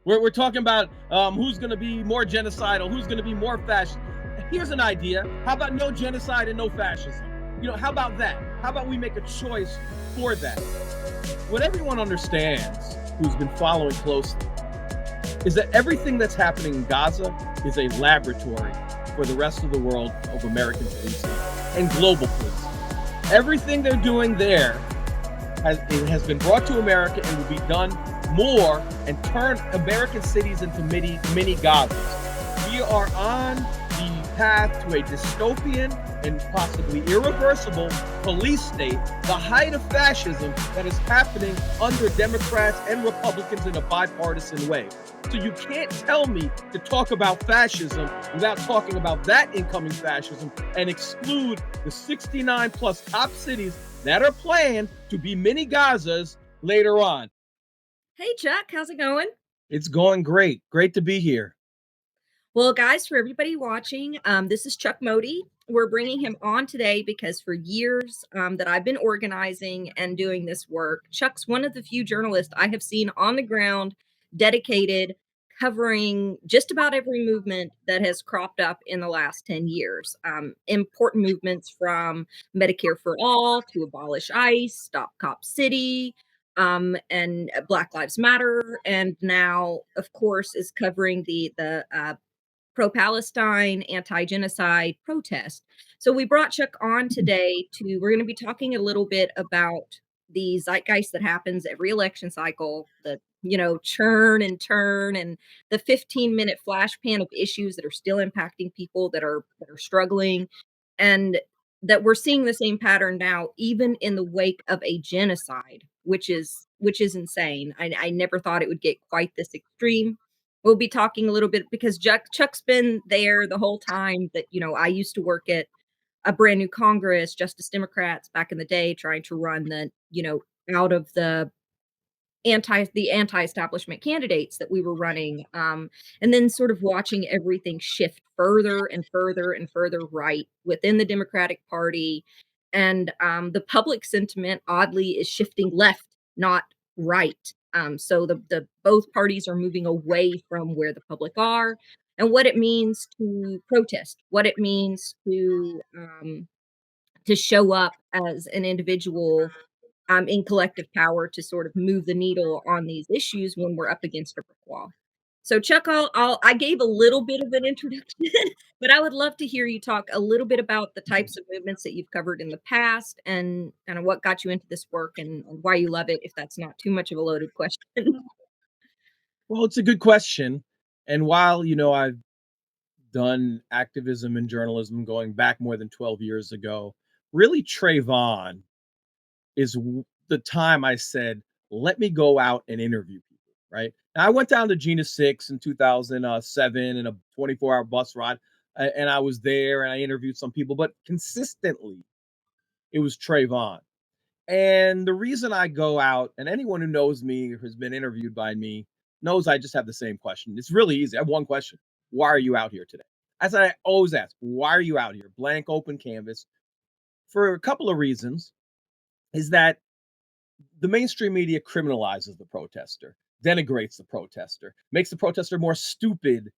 We're talking about who's going to be more genocidal, who's going to be more fascist. Here's an idea. How about no genocide and no fascism? How about that? How about we make a choice for that? What everyone understands who's been following closely is that everything that's happening in Gaza is a laboratory for the rest of the world of American policing and global policing. Everything they're doing there has been brought to America and will be done more and turn American cities into mini Gazas. We are on the path to a dystopian and possibly irreversible police state, the height of fascism that is happening under Democrats and Republicans in a bipartisan way. So you can't tell me to talk about fascism without talking about that incoming fascism and exclude the 69 plus top cities that are planned to be mini Gazas later on. Hey Chuck, how's it going? It's going great. Great to be here. Well, guys, for everybody watching, this is Chuck Modi. We're bringing him on today because for years that I've been organizing and doing this work, Chuck's one of the few journalists I have seen on the ground dedicated covering just about every movement that has cropped up in the last 10 years. Important movements from Medicare for All to abolish ICE, Stop Cop City, and Black Lives Matter, and now, of course, is covering the pro-Palestine, anti-genocide protest. So we brought Chuck on today we're going to be talking a little bit about the zeitgeist that happens every election cycle, the churn and turn and the 15-minute flash pan of issues that are still impacting people that are struggling, and that we're seeing the same pattern now, even in the wake of a genocide, which is insane. I never thought it would get quite this extreme. We'll be talking a little bit because Chuck's been there the whole time that, I used to work at a brand new Congress, Justice Democrats back in the day, trying to run out of the anti-establishment candidates that we were running, and then sort of watching everything shift further and further and further right within the Democratic Party, and the public sentiment oddly is shifting left, not right. So the both parties are moving away from where the public are, and what it means to protest, what it means to show up as an individual, in collective power to sort of move the needle on these issues when we're up against a brick wall. So Chuck, I gave a little bit of an introduction, but I would love to hear you talk a little bit about the types of movements that you've covered in the past and kind of what got you into this work and why you love it, if that's not too much of a loaded question. Well, it's a good question. And while, I've done activism and journalism going back more than 12 years ago, really Trayvon is the time I said, let me go out and interview people, right? Now, I went down to Gina 6 in 2007 in a 24-hour bus ride, and I was there and I interviewed some people, but consistently it was Trayvon. And the reason I go out, and anyone who knows me or has been interviewed by me knows I just have the same question. It's really easy. I have one question. Why are you out here today? As I always ask, why are you out here? Blank, open canvas. For a couple of reasons, is that the mainstream media criminalizes the protester, denigrates the protester, makes the protester more stupid,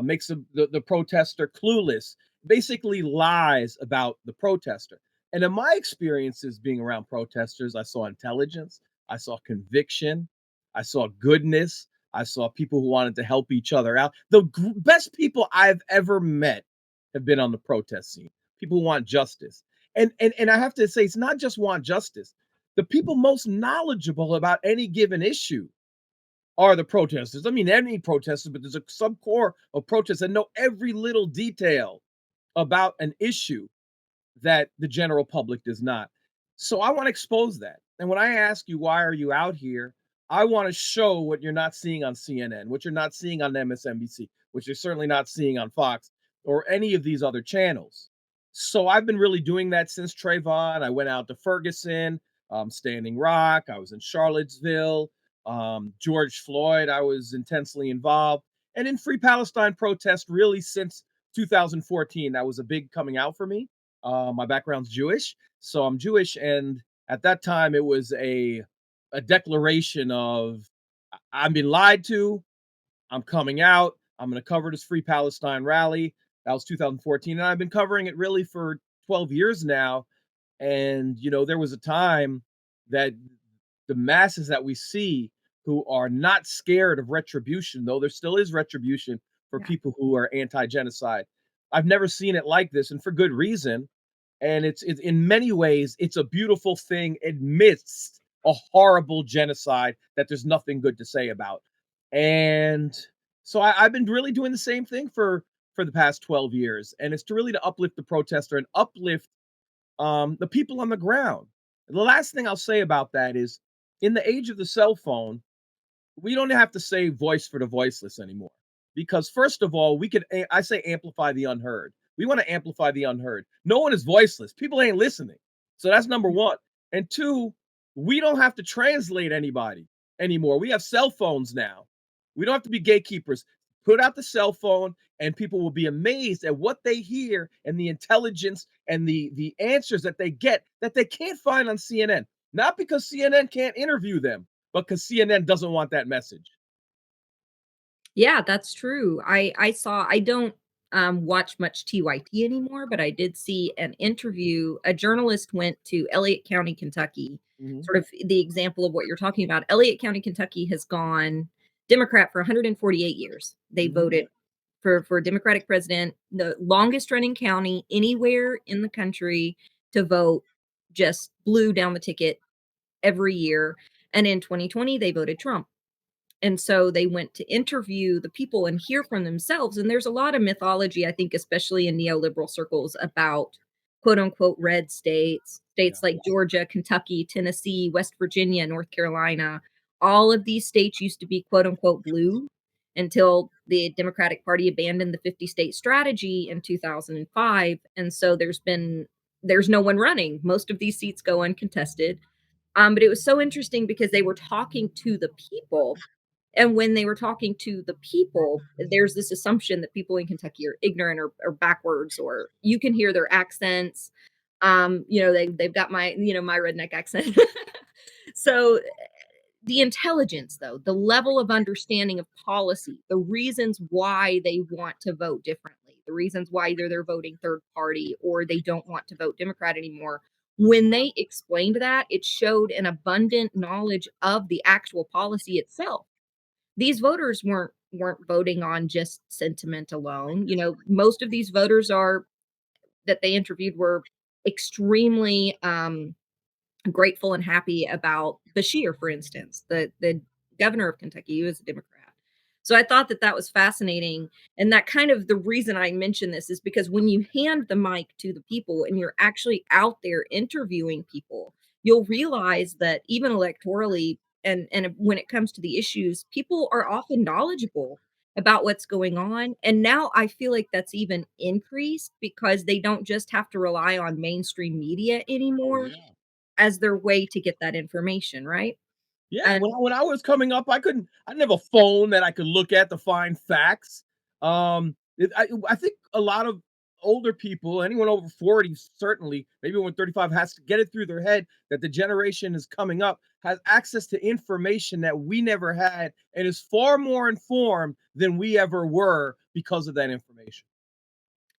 makes the protester clueless, basically lies about the protester. And in my experiences being around protesters, I saw intelligence, I saw conviction, I saw goodness, I saw people who wanted to help each other out. The best people I've ever met have been on the protest scene. People who want justice. And I have to say, it's not just want justice. The people most knowledgeable about any given issue are the protesters. I mean, any protesters, but there's a subcore of protests that know every little detail about an issue that the general public does not. So I want to expose that. And when I ask you, why are you out here? I want to show what you're not seeing on CNN, what you're not seeing on MSNBC, which you're certainly not seeing on Fox or any of these other channels. So I've been really doing that since Trayvon. I went out to Ferguson, Standing Rock. I was in Charlottesville. George Floyd, I was intensely involved. And in Free Palestine protest, really since 2014, that was a big coming out for me. My background's Jewish, so I'm Jewish, and at that time it was a declaration of I've been lied to, I'm coming out. I'm going to cover this Free Palestine rally. That was 2014. And I've been covering it really for 12 years now. And, there was a time that the masses that we see who are not scared of retribution, though there still is retribution for Yeah. people who are anti-genocide. I've never seen it like this, and for good reason. And it's in many ways, it's a beautiful thing amidst a horrible genocide that there's nothing good to say about. And so I've been really doing the same thing for the past 12 years, and it's to really to uplift the protester and uplift the people on the ground. The last thing I'll say about that is, in the age of the cell phone, we don't have to say voice for the voiceless anymore. Because first of all, I say amplify the unheard. We want to amplify the unheard. No one is voiceless. People ain't listening. So that's number one. And two, we don't have to translate anybody anymore. We have cell phones now. We don't have to be gatekeepers. Put out the cell phone and people will be amazed at what they hear and the intelligence and the answers that they get that they can't find on CNN. Not because CNN can't interview them, but because CNN doesn't want that message. Yeah, that's true. I don't watch much TYT anymore, but I did see an interview. A journalist went to Elliott County, Kentucky, Mhm, sort of the example of what you're talking about. Elliott County, Kentucky has gone Democrat for 148 years. They mhm. voted for a Democratic president, the longest running county anywhere in the country to vote, just blew down the ticket every year. And in 2020, they voted Trump. And so they went to interview the people and hear from themselves. And there's a lot of mythology, I think, especially in neoliberal circles, about quote unquote red states, Yeah, states like Georgia, Kentucky, Tennessee, West Virginia, North Carolina. All of these states used to be quote unquote blue until the Democratic Party abandoned the 50 state strategy in 2005. And so there's no one running. Most of these seats go uncontested. But it was so interesting because they were talking to the people, and when they were talking to the people, there's this assumption that people in Kentucky are ignorant or backwards, or you can hear their accents. They've got my redneck accent. So the intelligence, though, the level of understanding of policy, the reasons why they want to vote differently, the reasons why either they're voting third party or they don't want to vote Democrat anymore. When they explained that, it showed an abundant knowledge of the actual policy itself. These voters weren't voting on just sentiment alone. Most of these voters are that they interviewed were extremely grateful and happy about Bashir, for instance, the governor of Kentucky, who is a Democrat. So I thought that that was fascinating, and that kind of the reason I mention this is because when you hand the mic to the people and you're actually out there interviewing people, you'll realize that even electorally and when it comes to the issues, people are often knowledgeable about what's going on. And now I feel like that's even increased because they don't just have to rely on mainstream media oh anymore yeah. as their way to get that information, right? Yeah, And when I was coming up, I didn't have a phone that I could look at to find facts. I think a lot of older people, anyone over 40 certainly, maybe when 35, has to get it through their head that the generation is coming up has access to information that we never had and is far more informed than we ever were because of that information.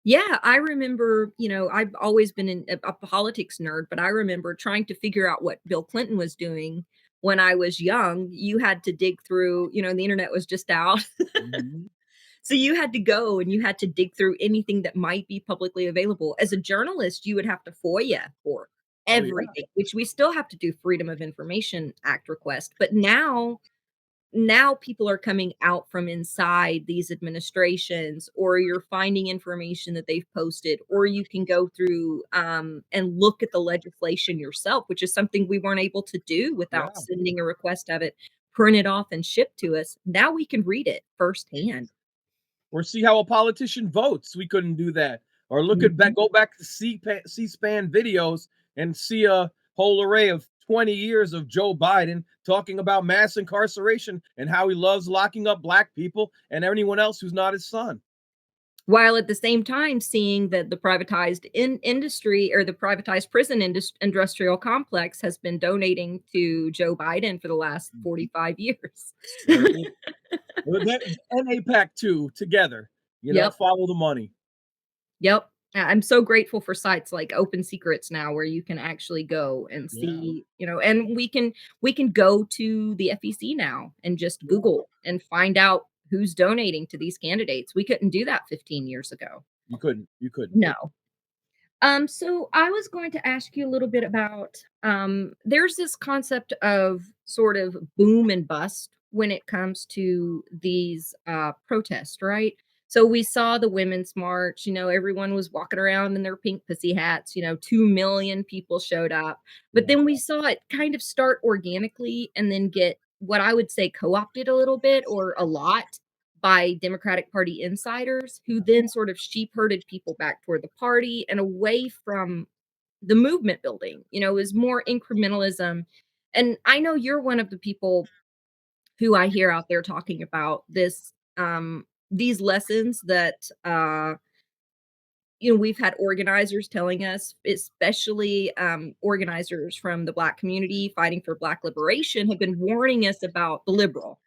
yeah, I remember, I've always been a politics nerd, but I remember trying to figure out what Bill Clinton was doing when I was young. You had to dig through, the internet was just out. Mhm. So you had to go and you had to dig through anything that might be publicly available. As a journalist, you would have to FOIA for Oh yeah, everything, which we still have to do Freedom of Information Act request. But now people are coming out from inside these administrations, or you're finding information that they've posted, or you can go through and look at the legislation yourself, which is something we weren't able to do without yeah. sending a request of it printed off and shipped to us. Now we can read it firsthand. Or see how a politician votes. We couldn't do that. Or Mhm. go back to C-SPAN videos and see a whole array of 20 years of Joe Biden talking about mass incarceration and how he loves locking up black people and anyone else who's not his son. while at the same time seeing that the privatized industry or the privatized prison industrial complex has been donating to Joe Biden for the last Mhm. 45 years. There it is. Well, that and APAC too, together, Yep. follow the money. Yep. I'm so grateful for sites like Open Secrets now where you can actually go and Yeah, see, and we can go to the FEC now and just yeah. Google and find out who's donating to these candidates. We couldn't do that 15 years ago. You couldn't. No. So I was going to ask you a little bit about there's this concept of sort of boom and bust when it comes to these protests, right? So we saw the women's march, everyone was walking around in their pink pussy hats, 2 million people showed up. But Yeah, then we saw it kind of start organically and then get what I would say co-opted a little bit or a lot by Democratic Party insiders who then sort of sheep herded people back toward the party and away from the movement building, is more incrementalism. And I know you're one of the people who I hear out there talking about these lessons that we've had organizers telling us, especially organizers from the Black community fighting for Black liberation, have been warning us about the liberal.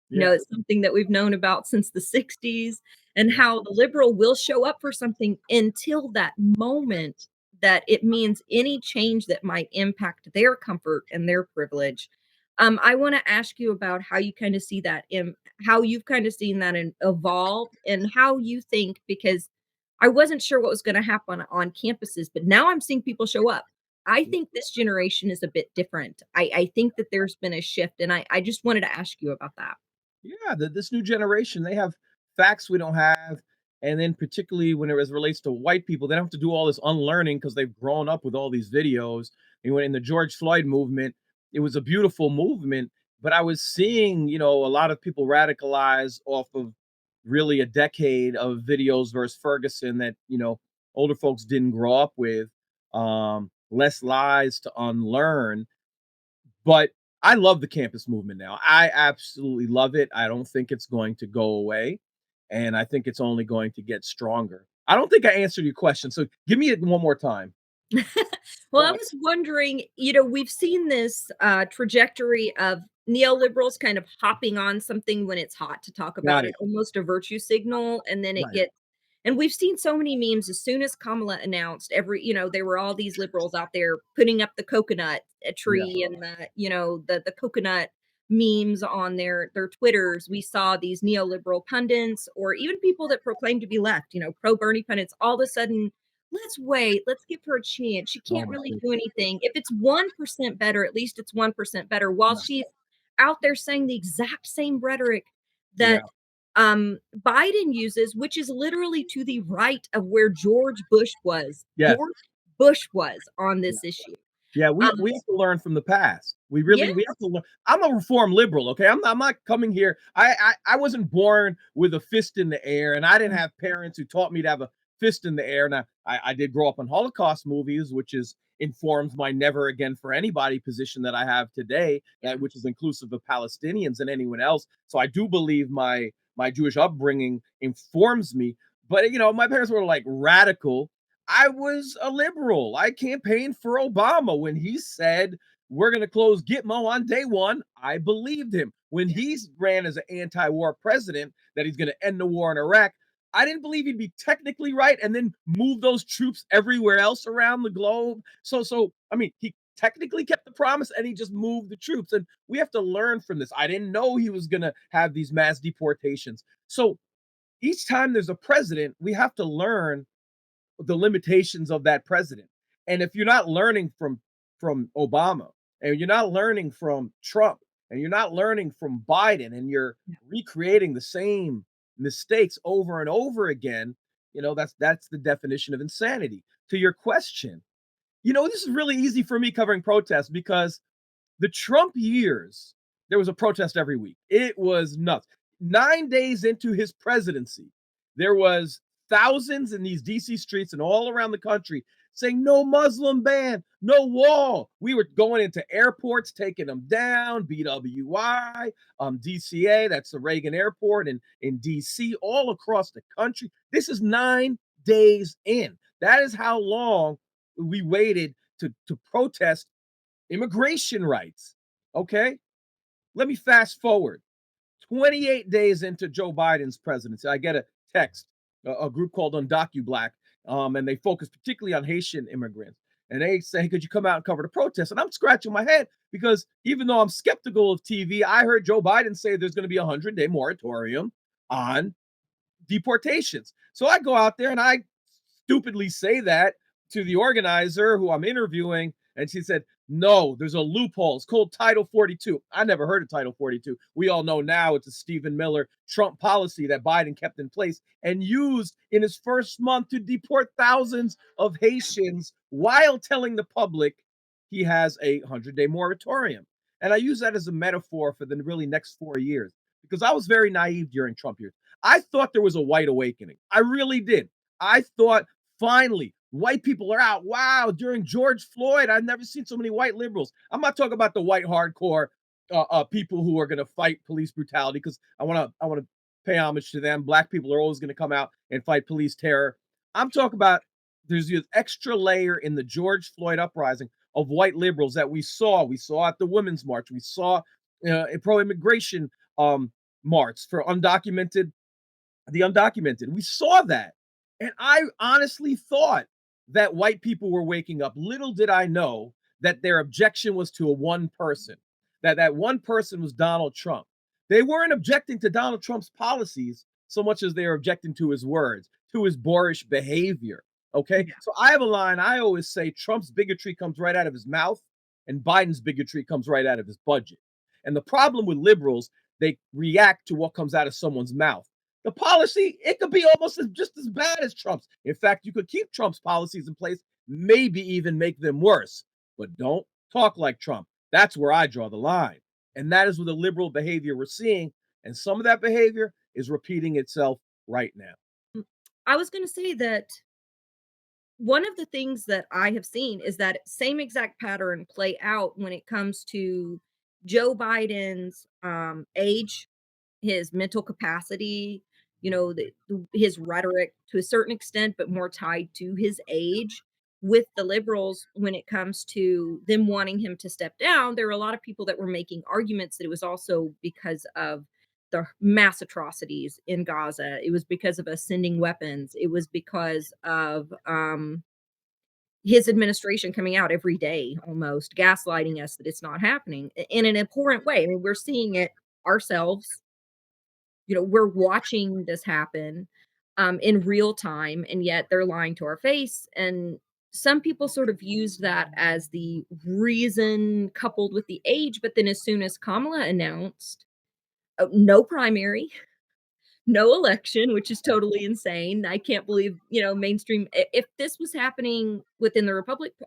yeah, It's something that we've known about since the '60s, and yeah. how the liberal will show up for something until that moment that it means any change that might impact their comfort and their privilege. I wanna ask you about how you kinda see that in how you've kinda seen that in evolve and how you think because I wasn't sure what was gonna happen on campuses, but now I'm seeing people show up. I think this generation is a bit different. I think that there's been a shift, and I just wanted to ask you about that. Yeah, this new generation, they have facts we don't have, and then particularly when it relates to white people, they don't have to do all this unlearning because they've grown up with all these videos. And when in the George Floyd movement, it was a beautiful movement, but I was seeing, a lot of people radicalize off of really a decade of videos versus Ferguson that, older folks didn't grow up with. Less lies to unlearn, but I love the campus movement now. I absolutely love it. I don't think it's going to go away, and I think it's only going to get stronger. I don't think I answered your question, so give me it one more time. Well, I Go ahead. was wondering, we've seen this trajectory of neoliberals kind of hopping on something when it's hot to talk about Got it, it. almost a virtue signal, and then it Right. gets and we've seen so many memes as soon as Kamala announced there were all these liberals out there putting up the coconut Yeah. tree and the coconut memes on their Twitters. We saw these neoliberal pundits or even people that proclaim to be left, pro Bernie pundits, all of a sudden let's wait, let's give her a chance. She Oh can't my really do goodness. anything. If it's 1% better, at least it's 1% better, while Yeah. she's out there saying the exact same rhetoric Yeah. that Biden uses, which is literally to the right of where George Bush was. Yes. George Bush was on Yeah. this issue. Yeah, Um, we have to learn from the past. yeah, We have to learn. I'm a reform liberal, okay? I'm not coming here. I wasn't born with a fist in the air, and I didn't have parents who taught me to have a fist in the air. Now, I did grow up on Holocaust movies, which is informs my never again for anybody position that I have today, yeah, which is inclusive of Palestinians and anyone else. So I do believe my Jewish upbringing informs me. But my parents were like radical. I was a liberal. I campaigned for Obama when he said we're going to close Gitmo on day one. I believed him. When yeah, he ran as an anti-war president that he's going to end the war in Iraq, I didn't believe he'd be technically right and then move those troops everywhere else around the globe. So I mean, he technically kept the promise and he just moved the troops. And we have to learn from this. I didn't know he was going to have these mass deportations. So each time there's a president, we have to learn the limitations of that president. And if you're not learning from Obama, and you're not learning from Trump, and you're not learning from Biden, and you're yeah. recreating the same mistakes over and over again, that's the definition of insanity. To your question, this is really easy for me covering protests because the Trump years, there was a protest every week. It was nuts. 9 days into his presidency, there was thousands in these DC streets and all around the country saying no Muslim ban, no wall. We were going into airports, taking them down, BWI, DCA, that's the Reagan Airport in DC, all across the country. This is 9 days in. That is how long we waited to protest immigration rights. Okay? Let me fast forward. 28 days into Joe Biden's presidency, I get a text, a group called UndocuBlack, and they focus particularly on Haitian immigrants. And they say, hey, could you come out and cover the protest? And I'm scratching my head because even though I'm skeptical of TV, I heard Joe Biden say there's going to be a 100-day moratorium on deportations. So I go out there and I stupidly say that to the organizer who I'm interviewing, and she said, no, there's a loophole. It's called Title 42. I never heard of Title 42. We all know now it's a Stephen Miller Trump policy that Biden kept in place and used in his first month to deport thousands of Haitians while telling the public he has a 100-day moratorium. And I use that as a metaphor for the really next 4 years because I was very naive during Trump years. I thought there was a white awakening. I really did. I thought finally white people are out. Wow, during George Floyd, I've never seen so many white liberals. I'm not talking about the white hardcore people who are going to fight police brutality because I want to pay homage to them. Black people are always going to come out and fight police terror. I'm talking about there's this extra layer in the George Floyd uprising of white liberals that we saw. We saw at the Women's March. We saw a pro-immigration march for the undocumented. We saw that. And I honestly thought that white people were waking up. Little did I know that their objection was to a one person, that one person was Donald Trump. They weren't objecting to Donald Trump's policies so much as they were objecting to his words, to his boorish behavior. Okay. Yeah. So I have a line I always say Trump's bigotry comes right out of his mouth, and Biden's bigotry comes right out of his budget. And the problem with liberals, they react to what comes out of someone's mouth. The policy, it could be almost just as bad as Trump's. In fact, you could keep Trump's policies in place, maybe even make them worse. But don't talk like Trump. That's where I draw the line. And that is with the liberal behavior we're seeing. And some of that behavior is repeating itself right now. I was going to say that one of the things that I have seen is that same exact pattern play out when it comes to Joe Biden's age, his mental capacity, his rhetoric to a certain extent, but more tied to his age. With the liberals, when it comes to them wanting him to step down, there were a lot of people that were making arguments that it was also because of the mass atrocities in Gaza. It was because of us sending weapons. It was because of his administration coming out every day, almost gaslighting us that it's not happening in an abhorrent way. I mean, we're seeing it ourselves. We're watching this happen in real time, and yet they're lying to our face. And some people sort of use that as the reason coupled with the age. But then, as soon as Kamala announced no primary, no election, which is totally insane. I can't believe, mainstream if this was happening within the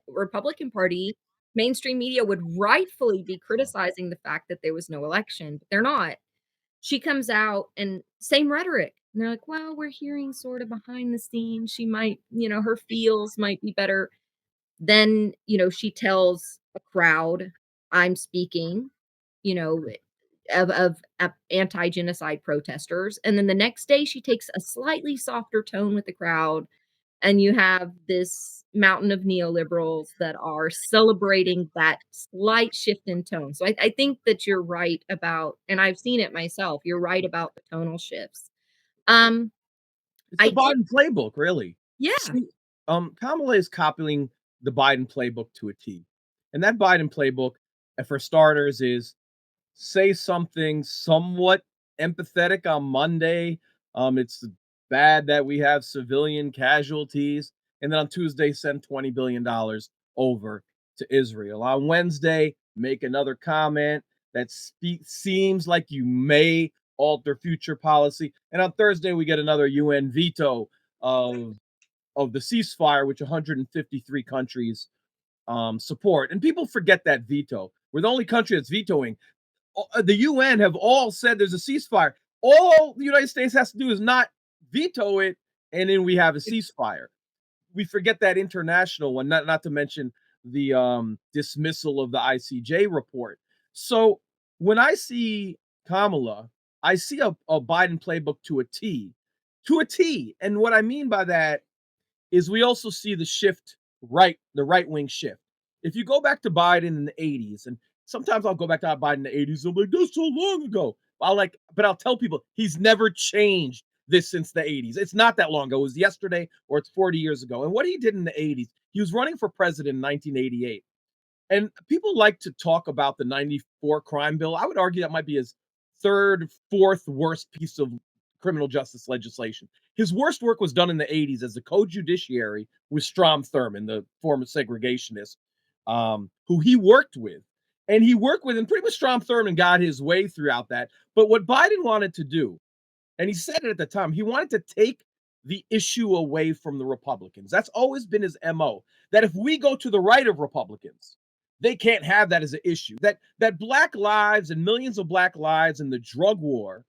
Republican Party, mainstream media would rightfully be criticizing the fact that there was no election, but they're not. She comes out and same rhetoric. And they're like, "Well, we're hearing sort of behind the scenes. She might, her feels might be better." Then, she tells a crowd, "I'm speaking," you know, of anti-genocide protesters, and then the next day she takes a slightly softer tone with the crowd, and you have this mountain of neoliberals that are celebrating that slight shift in tone. So I think that you're right about, and I've seen it myself, you're right about the tonal shifts. Um, It's I the did Biden playbook, really. yeah. See, Kamala is copying the Biden playbook to a T. And that Biden playbook, for starters, is say something somewhat empathetic on Monday. It's bad that we have civilian casualties. And then on Tuesday, send $20 billion over to Israel. On Wednesday, make another comment that seems like you may alter future policy. And on Thursday, we get another UN veto of the ceasefire, which 153 countries support. And people forget that veto. We're the only country that's vetoing. The UN have all said there's a ceasefire. All the United States has to do is not veto it, and then we have a ceasefire. we forget that international one, not to mention the dismissal of the ICJ report. So when I see Kamala, I see a Biden playbook to a T. And what I mean by that is we also see the shift the right wing shift. If you go back to Biden in the 80s, and sometimes I'll go back to Biden in the 80s, I'm like, that's so long ago. But I'll tell people he's never changed this since the 80s. It's not that long ago. It was yesterday or it's 40 years ago. And what he did in the 80s, he was running for president in 1988. And people like to talk about the 94 crime bill. I would argue that might be his third, fourth worst piece of criminal justice legislation. His worst work was done in the 80s as the co-judiciary with Strom Thurmond, the former segregationist, who he worked with. And he worked with, and pretty much Strom Thurmond got his way throughout that. But what Biden wanted to do, and he said it at the time, he wanted to take the issue away from the Republicans. That's always been his MO. That if we go to the right of Republicans, they can't have that as an issue. That black lives and millions of black lives in the drug war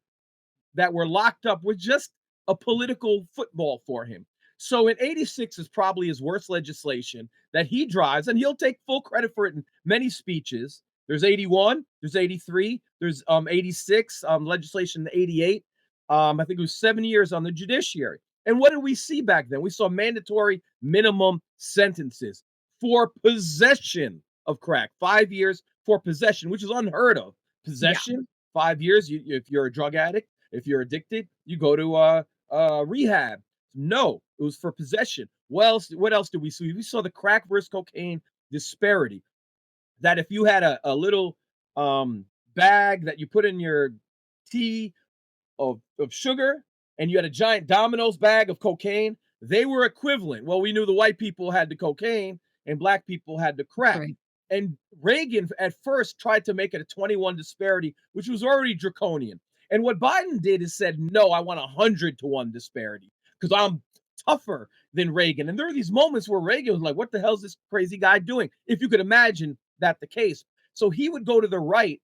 that were locked up was just a political football for him. So in 86 is probably his worst legislation that he drives, and he'll take full credit for it in many speeches. There's 81, there's 83, there's 86, legislation in 88. I think it was 7 years on the judiciary. And what did we see back then? We saw mandatory minimum sentences for possession of crack, 5 years for possession, which is unheard of. Yeah. Possession, 5 years. If you're a drug addict, if you're addicted, you go to rehab. No, it was for possession. What else did we see? We saw the crack versus cocaine disparity. That if you had a little bag that you put in your tea of sugar and you had a giant Domino's bag of cocaine, they were equivalent. Well, we knew the white people had the cocaine and black people had the crack. Right. And Reagan at first tried to make it a 21 disparity, which was already draconian. And what Biden did is said, no, I want 100-to-1 disparity because I'm tougher than Reagan. And there are these moments where Reagan was like, what the hell is this crazy guy doing? If you could imagine that the case. So he would go to the right.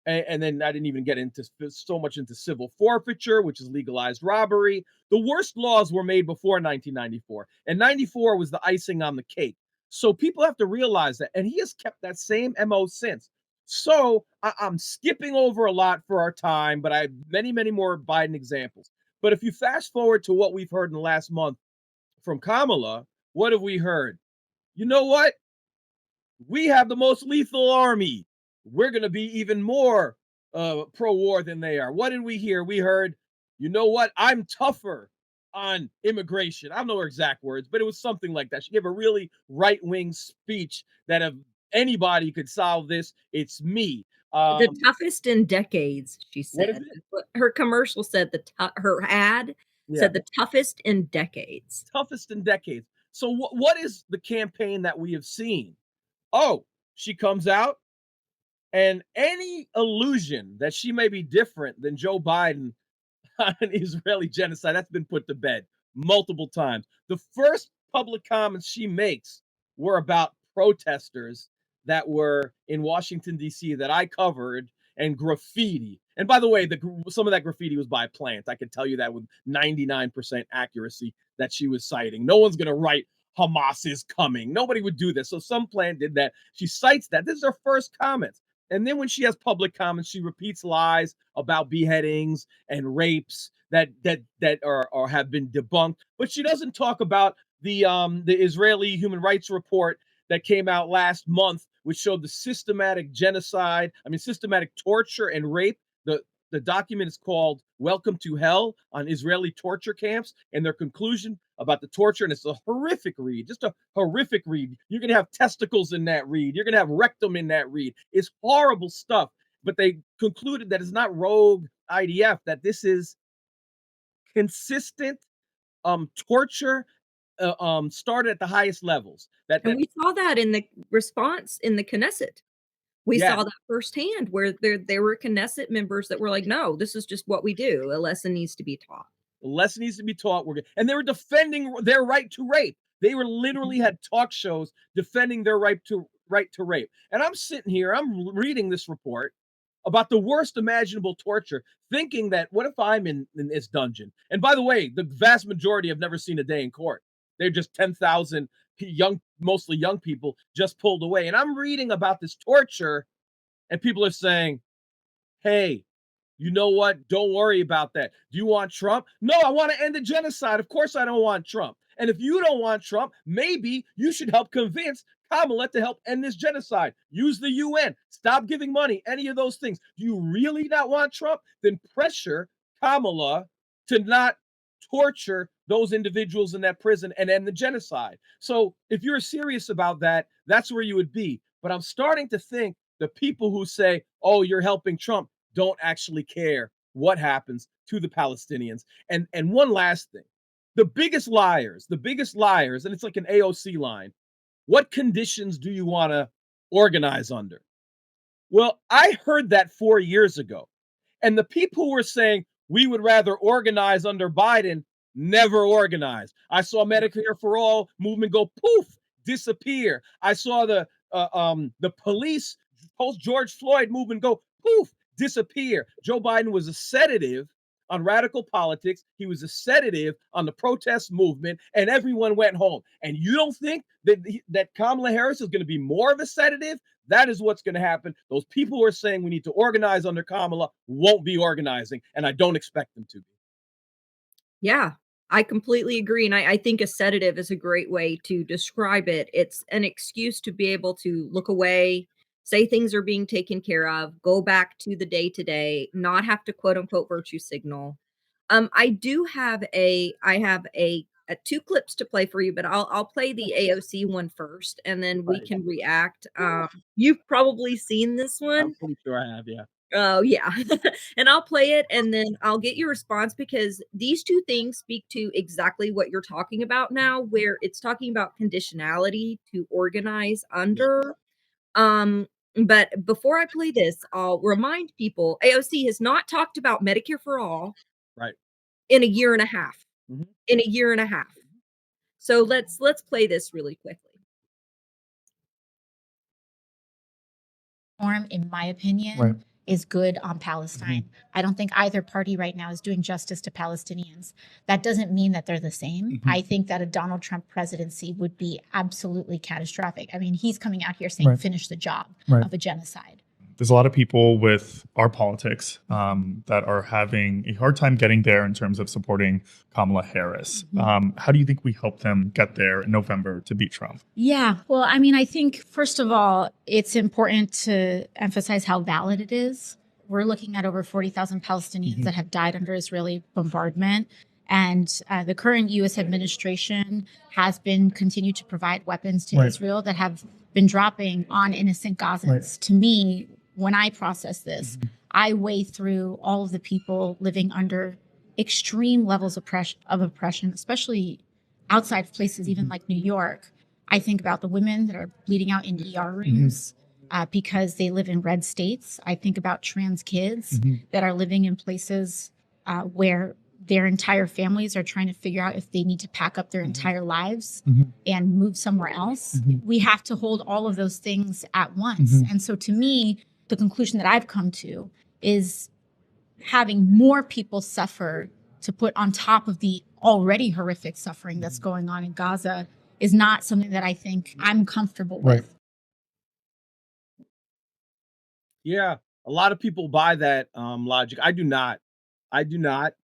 And then I didn't even get into so much into civil forfeiture, which is legalized robbery. The worst laws were made before 1994, and 94 was the icing on the cake. So people have to realize that, and he has kept that same MO since. So I'm skipping over a lot for our time, but I have many, many more Biden examples. But if you fast forward to what we've heard in the last month from Kamala, what have we heard? You know what? We have the most lethal army. We're going to be even more pro-war than they are. What did we hear? We heard, you know what? I'm tougher on immigration. I don't know her exact words, but it was something like that. She gave a really right-wing speech that if anybody could solve this, it's me. The toughest in decades, she What is said. it? Her commercial said her ad Yeah, said the toughest in decades. toughest in decades. So what is the campaign that we have seen? Oh, she comes out. And any illusion that she may be different than Joe Biden on Israeli genocide, that's been put to bed multiple times. The first public comments she makes were about protesters that were in Washington, D.C., that I covered, and graffiti. And by the way, some of that graffiti was by Plant. I can tell you that with 99% accuracy that she was citing. No one's going to write Hamas is coming. Nobody would do this. So some Plant did that. She cites that. This is her first comments. And then when she has public comments, she repeats lies about beheadings and rapes that are or have been debunked. But she doesn't talk about the Israeli human rights report that came out last month, which showed the systematic genocide, systematic torture and rape. The document is called Welcome to Hell on Israeli torture camps, and their conclusion about the torture, and it's a horrific read, just a horrific read. You're going to have testicles in that read. You're going to have rectum in that read. It's horrible stuff. But they concluded that it's not rogue IDF, that this is consistent torture started at the highest levels. And we saw that in the response in the Knesset. We Yes, saw that firsthand where there were Knesset members that were like, "No, this is just what we do. A lesson needs to be taught." the lesson needs to be taught. And they were defending their right to rape. They were literally Mhm. had talk shows defending their right to rape. And I'm sitting here, I'm reading this report about the worst imaginable torture, thinking that what if I'm in this dungeon? And by the way, the vast majority have never seen a day in court. They're just 10,000 young, mostly young people, just pulled away. And I'm reading about this torture, and people are saying, hey, you know what? Don't worry about that. Do you want Trump? No, I want to end the genocide. Of course, I don't want Trump. And if you don't want Trump, maybe you should help convince Kamala to help end this genocide. Use the UN. Stop giving money. Any of those things. Do you really not want Trump? Then pressure Kamala to not torture those individuals in that prison and end the genocide. So if you're serious about that, that's where you would be. But I'm starting to think the people who say, oh, you're helping Trump, don't actually care what happens to the Palestinians. And one last thing. The biggest liars, and it's like an AOC line. What conditions do you want to organize under? Well, I heard that 4 years ago. And the people who were saying we would rather organize under Biden never organized. I saw Medicare for All movement go poof, disappear. I saw the police post George Floyd movement go poof, disappear. Joe Biden was a sedative on radical politics. He was a sedative on the protest movement, and everyone went home. And you don't think that Kamala Harris is going to be more of a sedative? That is what's going to happen. Those people who are saying we need to organize under Kamala won't be organizing, and I don't expect them to be. Yeah, I completely agree, and I think a sedative is a great way to describe it. It's an excuse to be able to look away, say things are being taken care of, go back to the day to day, not have to quote unquote virtue signal. I have a 2 clips to play for you, but I'll play the AOC one first, and then we Right. can react. You've probably seen this I'm one. pretty sure I have, yeah. Oh, yeah. And I'll play it, and then I'll get your response because these 2 things speak to exactly what you're talking about now, where it's talking about conditionality to organize Yeah. under. Um, but before I play this, I'll remind people AOC has not talked about Medicare for all Right. in a year and a half. Mhm. In a year and a half. So let's play this really quickly. Reform, in my opinion, right, is good on Palestine. I don't think either party right now is doing justice to Palestinians. That doesn't mean that they're the same. I think that a Donald Trump presidency would be absolutely catastrophic. I mean, he's coming out here saying, finish the job of a genocide. There's a lot of people with our politics that are having a hard time getting there in terms of supporting Kamala Harris. How do you think we help them get there in November to beat Trump? Yeah, well, I mean, I think, first of all, it's important to emphasize how valid it is. We're looking at over 40,000 Palestinians that have died under Israeli bombardment. And the current U.S. administration has been continued to provide weapons to Israel that have been dropping on innocent Gazans. To me, when I process this, I weigh through all of the people living under extreme levels of oppression, especially outside of places even like New York. I think about the women that are bleeding out in ER rooms because they live in red states. I think about trans kids that are living in places where their entire families are trying to figure out if they need to pack up their entire lives and move somewhere else. We have to hold all of those things at once. And so to me, the conclusion that I've come to is having more people suffer to put on top of the already horrific suffering that's going on in Gaza is not something that I think I'm comfortable with. Yeah, a lot of people buy that logic. I do not. I do not.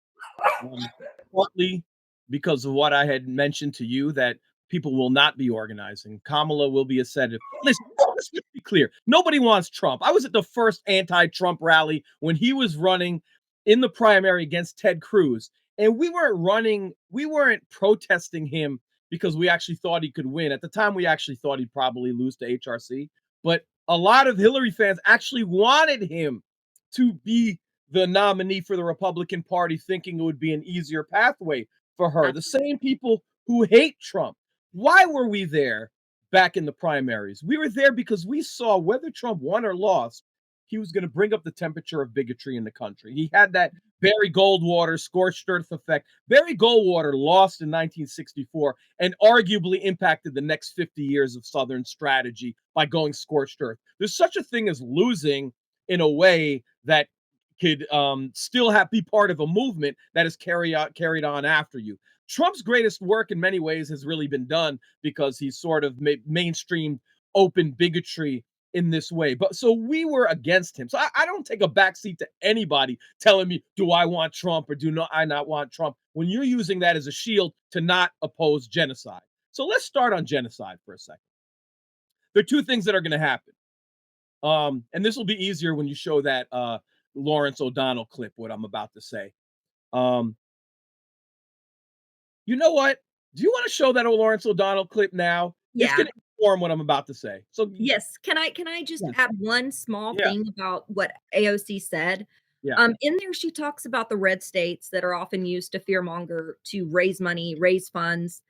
Partly because of what I had mentioned to you that people will not be organizing. Kamala will be a sedative. Listen, let's just be clear. Nobody wants Trump. I was at the first anti-Trump rally when he was running in the primary against Ted Cruz, and we weren't protesting him because we actually thought he could win. At the time, we actually thought he'd probably lose to HRC, but a lot of Hillary fans actually wanted him to be the nominee for the Republican Party, thinking it would be an easier pathway for her. The same people who hate Trump. Why were we there back in the primaries? We were there because we saw whether Trump won or lost, he was going to bring up the temperature of bigotry in the country. He had that Barry Goldwater scorched earth effect. Barry Goldwater lost in 1964 and arguably impacted the next 50 years of Southern strategy by going scorched earth. There's such a thing as losing in a way that could still be part of a movement that is carried on after you. Trump's greatest work in many ways has really been done because he's sort of mainstreamed open bigotry in this way. But so we were against him. So I don't take a backseat to anybody telling me, do I want Trump or I not want Trump, when you're using that as a shield to not oppose genocide. So let's start on genocide for a second. There are two things that are going to happen. And this will be easier when you show that Lawrence O'Donnell clip, what I'm about to say. Um, you know what? Do you want to show that Lawrence O'Donnell clip now? It's Yeah. going to inform what I'm about to say. So Yes. Can I just yeah, add one small yeah, thing about what AOC said? yeah. In there, she talks about the red states that are often used to fearmonger, to raise money, raise funds.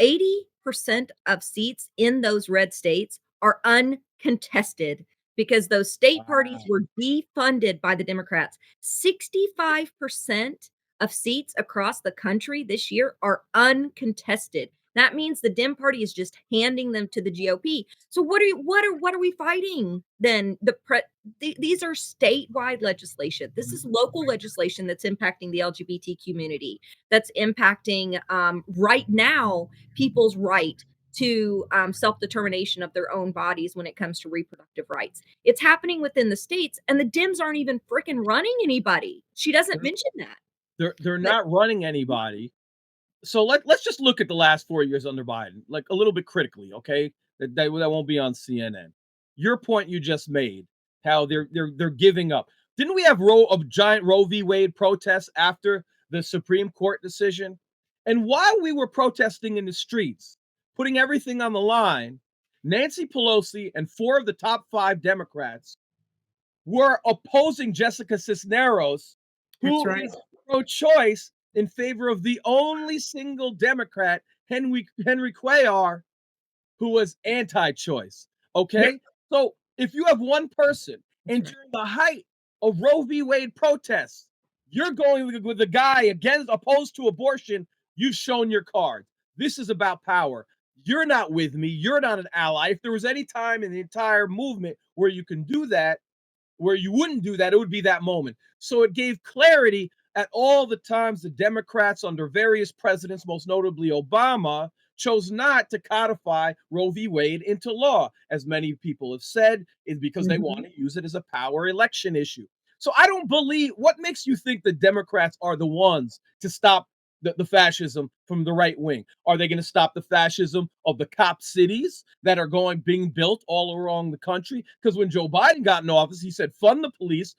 80% of seats in those red states are uncontested because those state parties Wow. were defunded by the Democrats. 65% of seats across the country this year are uncontested. That means the Dem party is just handing them to the GOP. So what are we fighting then? These are statewide legislation. This is local legislation that's impacting the LGBT community. That's impacting right now people's right to self-determination of their own bodies when it comes to reproductive rights. It's happening within the states, and the Dems aren't even freaking running anybody. She doesn't mention that. They're But not running anybody. So let's just look at the last 4 years under Biden, like a little bit critically, okay? That won't be on CNN. Your point you just made, how they're giving up. Didn't we have a giant Roe v. Wade protests after the Supreme Court decision? And while we were protesting in the streets, putting everything on the line, Nancy Pelosi and four of the top 5 Democrats were opposing Jessica Cisneros, that's who right. is pro-choice, in favor of the only single Democrat, Henry Cuellar, who was anti-choice. Yep, Okay, so if you have one person, that's and right. during the height of Roe v. Wade protests, you're going with the guy opposed to abortion, you've shown your card. This is about power. You're not with me. You're not an ally. If there was any time in the entire movement where you can do that, where you wouldn't do that, it would be that moment. So it gave clarity at all the times the Democrats under various presidents, most notably Obama, chose not to codify Roe v. Wade into law. As many people have said, is because they want to use it as a power election issue. So I don't believe, what makes you think the Democrats are the ones to stop the fascism from the right wing? Are they going to stop the fascism of the cop cities that are being built all around the country? Because when Joe Biden got in office, he said, fund the police,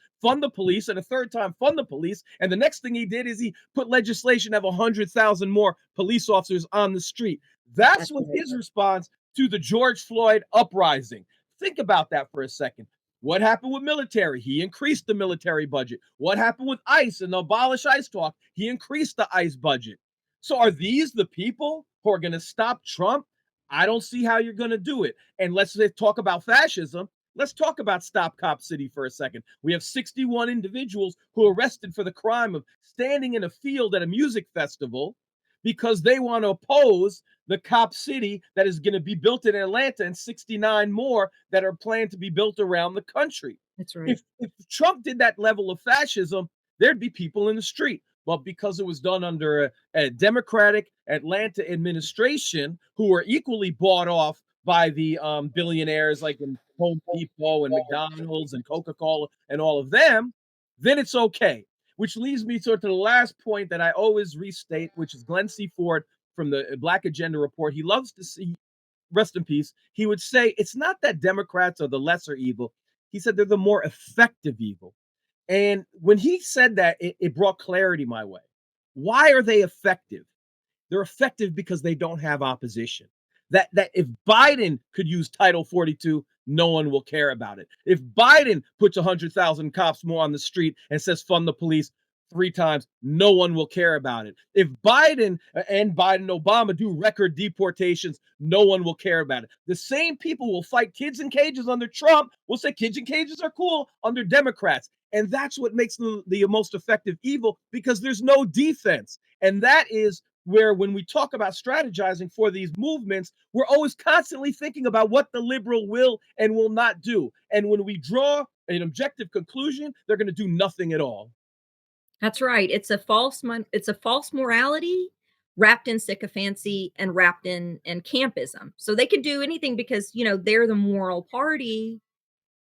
and a third time, fund the police. And the next thing he did is he put legislation to have 100,000 more police officers on the street. That's That's what right. his response to the George Floyd uprising. Think about that for a second. What happened with military? He increased the military budget. What happened with ICE and the abolish ICE talk? He increased the ICE budget. So are these the people who are going to stop Trump? I don't see how you're going to do it. And let's talk about fascism. Let's talk about Stop Cop City for a second. We have 61 individuals who are arrested for the crime of standing in a field at a music festival because they want to oppose the cop city that is going to be built in Atlanta and 69 more that are planned to be built around the country. That's right. If Trump did that level of fascism, there'd be people in the street. But because it was done under a Democratic Atlanta administration who were equally bought off by the billionaires like in Home Depot and McDonald's and Coca-Cola and all of them, then it's okay. Which leads me to the last point that I always restate, which is Glenn C. Ford from the Black Agenda Report. He loves to see, rest in peace, he would say, it's not that Democrats are the lesser evil. He said they're the more effective evil. And when he said that, it brought clarity my way. Why are they effective? They're effective because they don't have opposition. That if Biden could use Title 42, no one will care about it. If Biden puts 100,000 cops more on the street and says fund the police 3 times, no one will care about it. If Biden and Obama do record deportations, no one will care about it. The same people will fight kids in cages under Trump, will say kids in cages are cool under Democrats. And that's what makes them the most effective evil, because there's no defense. And that is where, when we talk about strategizing for these movements, we're always constantly thinking about what the liberal will and will not do. And when we draw an objective conclusion, they're going to do nothing at all. That's right. It's a false morality wrapped in sycophancy and wrapped in campism. So they can do anything because, they're the moral party.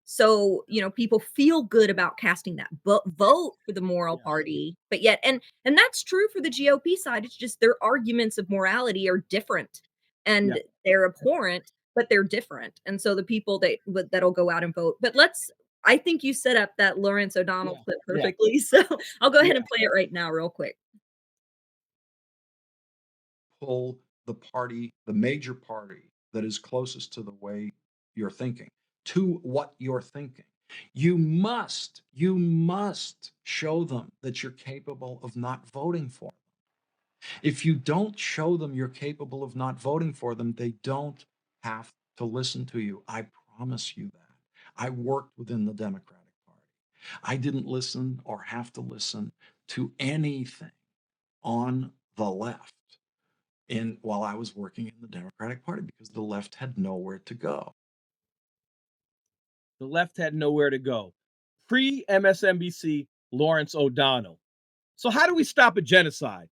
So, people feel good about casting that vote for the moral Yeah. party. But yet and that's true for the GOP side. It's just their arguments of morality are different Yeah. and they're abhorrent, but they're different. And so the people that'll go out and vote. But I think you set up that Lawrence O'Donnell Yeah. clip Yeah. perfectly. So I'll go ahead Yeah. and play it right now, real quick. Pull the party, the major party that is closest to the way you're thinking, to what you're thinking. You must show them that you're capable of not voting for them. If you don't show them you're capable of not voting for them, they don't have to listen to you. I promise you that. I worked within the Democratic Party. I didn't listen or have to listen to anything on the left while I was working in the Democratic Party because the left had nowhere to go. The left had nowhere to go. Pre-MSNBC, Lawrence O'Donnell. So how do we stop a genocide?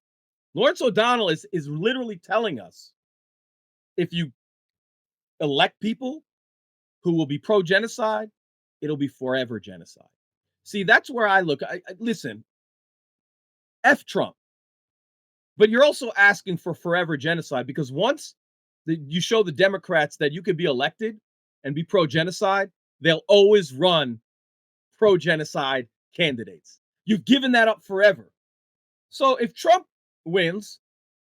Lawrence O'Donnell is literally telling us, if you elect people who will be pro-genocide, it'll be forever genocide. See, that's where I look. Listen, F Trump. But you're also asking for forever genocide, because once you show the Democrats that you could be elected and be pro-genocide, they'll always run pro-genocide candidates. You've given that up forever. So if Trump wins,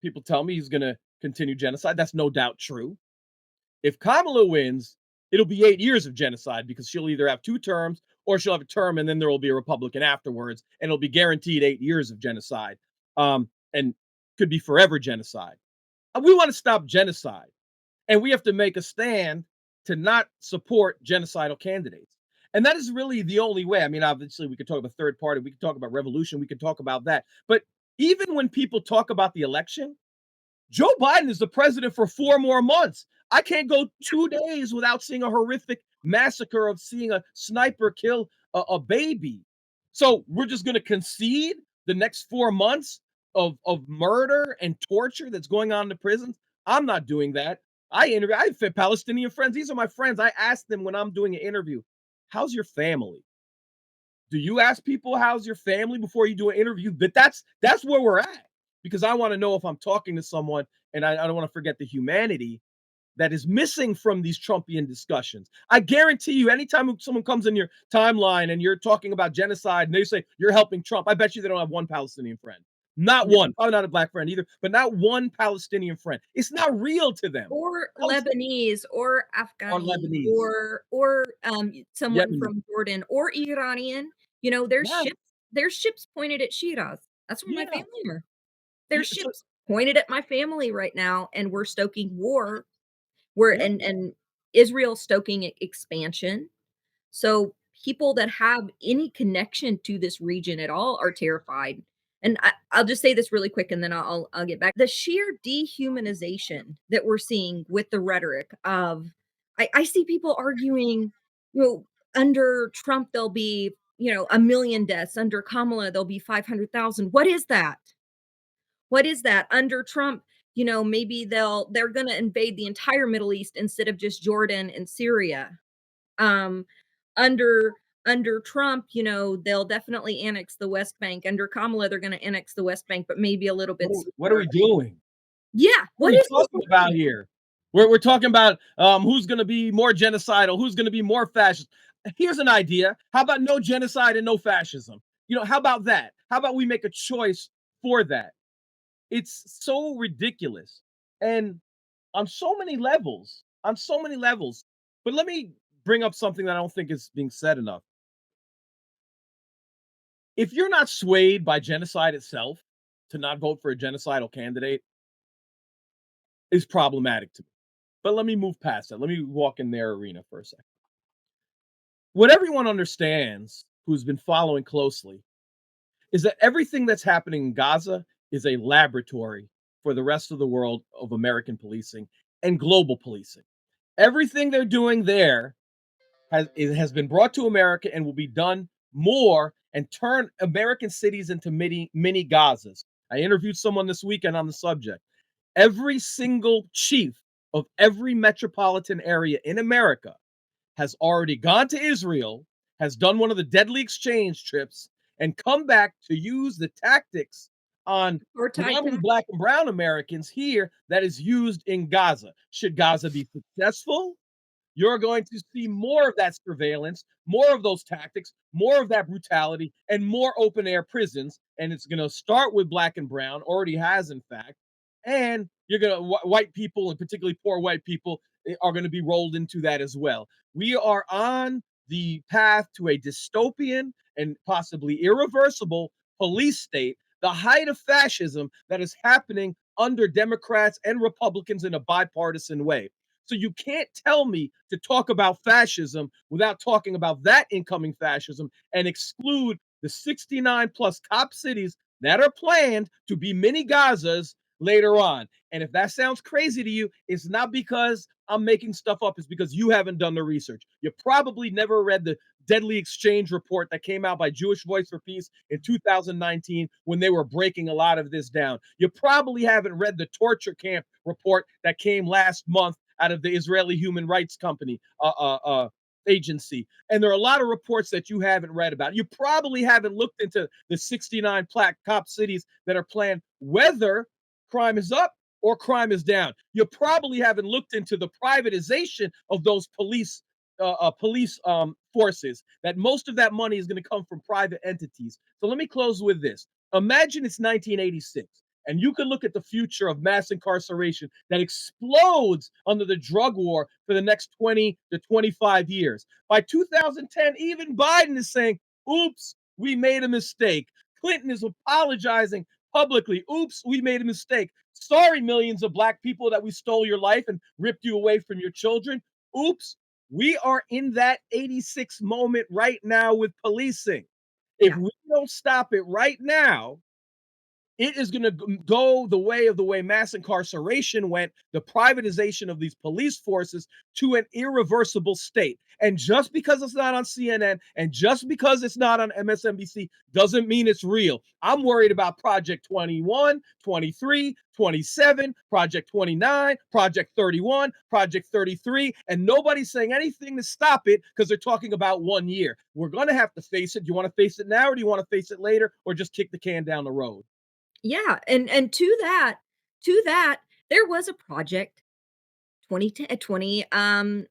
people tell me he's going to continue genocide. That's no doubt true. If Kamala wins, it'll be 8 years of genocide, because she'll either have 2 terms or she'll have a term and then there will be a Republican afterwards, and it'll be guaranteed 8 years of genocide, and could be forever genocide. We want to stop genocide, and we have to make a stand to not support genocidal candidates. And that is really the only way. I mean, obviously, we could talk about third party, we could talk about revolution, we could talk about that. But even when people talk about the election, Joe Biden is the president for 4 more months. I can't go 2 days without seeing a horrific massacre of seeing a sniper kill a baby. So we're just going to concede the next 4 months of murder and torture that's going on in the prisons? I'm not doing that. I have Palestinian friends. These are my friends. I ask them when I'm doing an interview, how's your family? Do you ask people how's your family before you do an interview? But that's where we're at, because I want to know if I'm talking to someone, and I don't want to forget the humanity that is missing from these Trumpian discussions. I guarantee you, anytime someone comes in your timeline and you're talking about genocide and they say you're helping Trump, I bet you they don't have one Palestinian friend. Not one. Probably not a black friend either, but not one Palestinian friend. It's not real to them. Or Lebanese or Or Afghani Lebanese. or someone Yemen. from Jordan or Iranian. Yeah. There's ships pointed at Shiraz. That's where my Yeah. family are. There's So, ships pointed at my family right now, and we're stoking war. We're yeah. and Israel's stoking expansion. So people that have any connection to this region at all are terrified. And I'll just say this really quick, and then I'll get back. The sheer dehumanization that we're seeing with the rhetoric of, I see people arguing, under Trump there'll be 1 million deaths. Under Kamala there'll be 500,000. What is that? What is that? Under Trump, maybe they're going to invade the entire Middle East instead of just Jordan and Syria. Um, under under Trump, they'll definitely annex the West Bank. Under Kamala, they're going to annex the West Bank, but maybe a little bit What are we doing? Yeah, What what are we is this? talking about here? We're talking about who's going to be more genocidal, who's going to be more fascist. Here's an idea. How about no genocide and no fascism? How about that? How about we make a choice for that? It's so ridiculous. And on so many levels, But let me bring up something that I don't think is being said enough. If you're not swayed by genocide itself to not vote for a genocidal candidate, is problematic to me. But let me move past that. Let me walk in their arena for a second. What everyone understands who's been following closely is that everything that's happening in Gaza is a laboratory for the rest of the world of American policing and global policing. Everything they're doing there has been brought to America and will be done more and turn American cities into mini Gazas. I interviewed someone this weekend on the subject. Every single chief of every metropolitan area in America has already gone to Israel, has done one of the deadly exchange trips, and come back to use the tactics on Apartheid predominantly tax. Black and brown Americans here that is used in Gaza. Should Gaza be successful, you're going to see more of that surveillance, more of those tactics, more of that brutality, and more open air prisons. And it's going to start with Black and brown, already has, in fact. And you're going to, white people, and particularly poor white people, are going to be rolled into that as well. We are on the path to a dystopian and possibly irreversible police state, the height of fascism that is happening under Democrats and Republicans in a bipartisan way. So you can't tell me to talk about fascism without talking about that incoming fascism and exclude the 69 plus cop cities that are planned to be mini Gazas later on. And if that sounds crazy to you, it's not because I'm making stuff up, it's because you haven't done the research. You probably never read the deadly exchange report that came out by Jewish Voice for Peace in 2019 when they were breaking a lot of this down. You probably haven't read the torture camp report that came last month out of the Israeli Human Rights Company agency. And there are a lot of reports that you haven't read about. You probably haven't looked into the 69 plaque cop cities that are planned, whether crime is up or crime is down. You probably haven't looked into the privatization of those police forces, that most of that money is going to come from private entities. So let me close with this. Imagine it's 1986 and you can look at the future of mass incarceration that explodes under the drug war for the next 20 to 25 years. By 2010, even Biden is saying, oops, we made a mistake. Clinton is apologizing publicly. Oops, we made a mistake. Sorry, millions of Black people, that we stole your life and ripped you away from your children. Oops, we are in that 86 moment right now with policing. If Yeah. we don't stop it right now, it is going to go the way mass incarceration went, the privatization of these police forces, to an irreversible state. And just because it's not on CNN and just because it's not on MSNBC doesn't mean it's real. I'm worried about Project 21, 23, 27, Project 29, Project 31, Project 33, and nobody's saying anything to stop it because they're talking about 1 year. We're going to have to face it. Do you want to face it now or do you want to face it later or just kick the can down the road? Yeah, and to that, there was a project 2010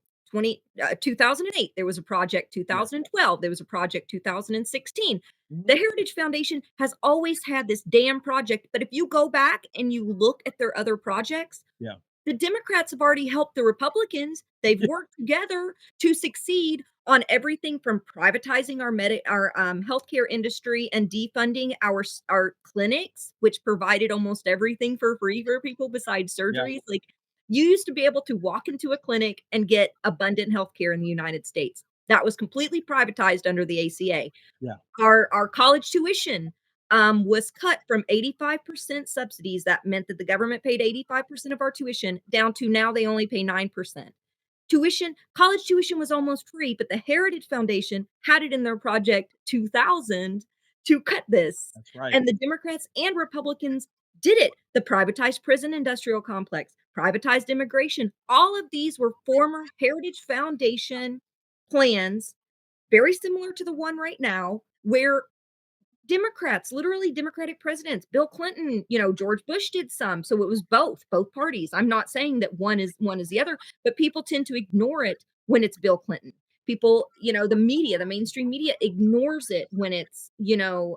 2008, there was a project Yeah. 2012, there was a project 2016. Mhm. The Heritage Foundation has always had this damn project, but if you go back and you look at their other projects, Yeah. the Democrats have already helped the Republicans. They've worked together to succeed on everything from privatizing our healthcare industry and defunding our clinics, which provided almost everything for free for people besides Yeah. surgeries. Like, you used to be able to walk into a clinic and get abundant healthcare in the United States. That was completely privatized under the ACA. Yeah. Our college tuition was cut from 85% subsidies. That meant that the government paid 85% of our tuition, down to now they only pay 9%. College tuition was almost free, but the Heritage Foundation had it in their project 2000 to cut this. That's right. And the Democrats and Republicans did it. The privatized prison industrial complex, privatized immigration, all of these were former Heritage Foundation plans, very similar to the one right now, where Democrats, literally Democratic presidents, Bill Clinton, George Bush did some. So it was both parties. I'm not saying that one is the other, but people tend to ignore it when it's Bill Clinton. People, the media, the mainstream media ignores it when it's,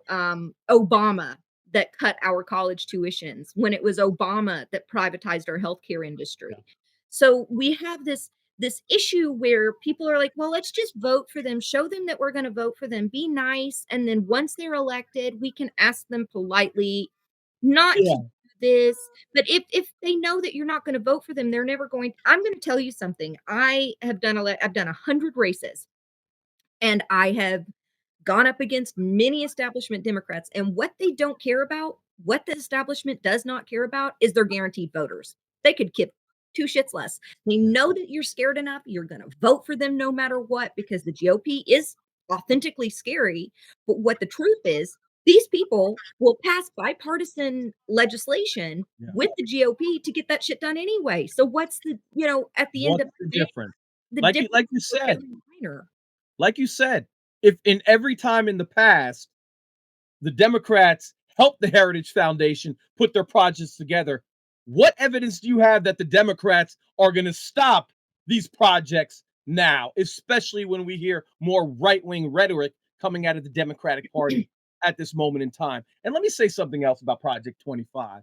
Obama that cut our college tuitions, when it was Obama that privatized our healthcare Yeah. industry. So we have this issue where people are like, well, let's just vote for them, show them that we're going to vote for them, be nice. And then once they're elected, we can ask them politely not to Yeah. do this. But if they know that you're not going to vote for them, they're never going. I'm going to tell you something. I've done 100 races, and I have gone up against many establishment Democrats. And what they don't care about, what the establishment does not care about, is their guaranteed voters. They could two shits less. They know that you're scared enough. You're going to vote for them no matter what, because the GOP is authentically scary. But what the truth is, these people will pass bipartisan legislation Yeah. with the GOP to get that shit done anyway. So what's the, at the end What's of the the day, difference? the Like you difference like you is said, very minor. like you said, if in every time in the past the Democrats helped the Heritage Foundation put their projects together, what evidence do you have that the Democrats are going to stop these projects now, especially when we hear more right-wing rhetoric coming out of the Democratic Party at this moment in time? And let me say something else about Project 25.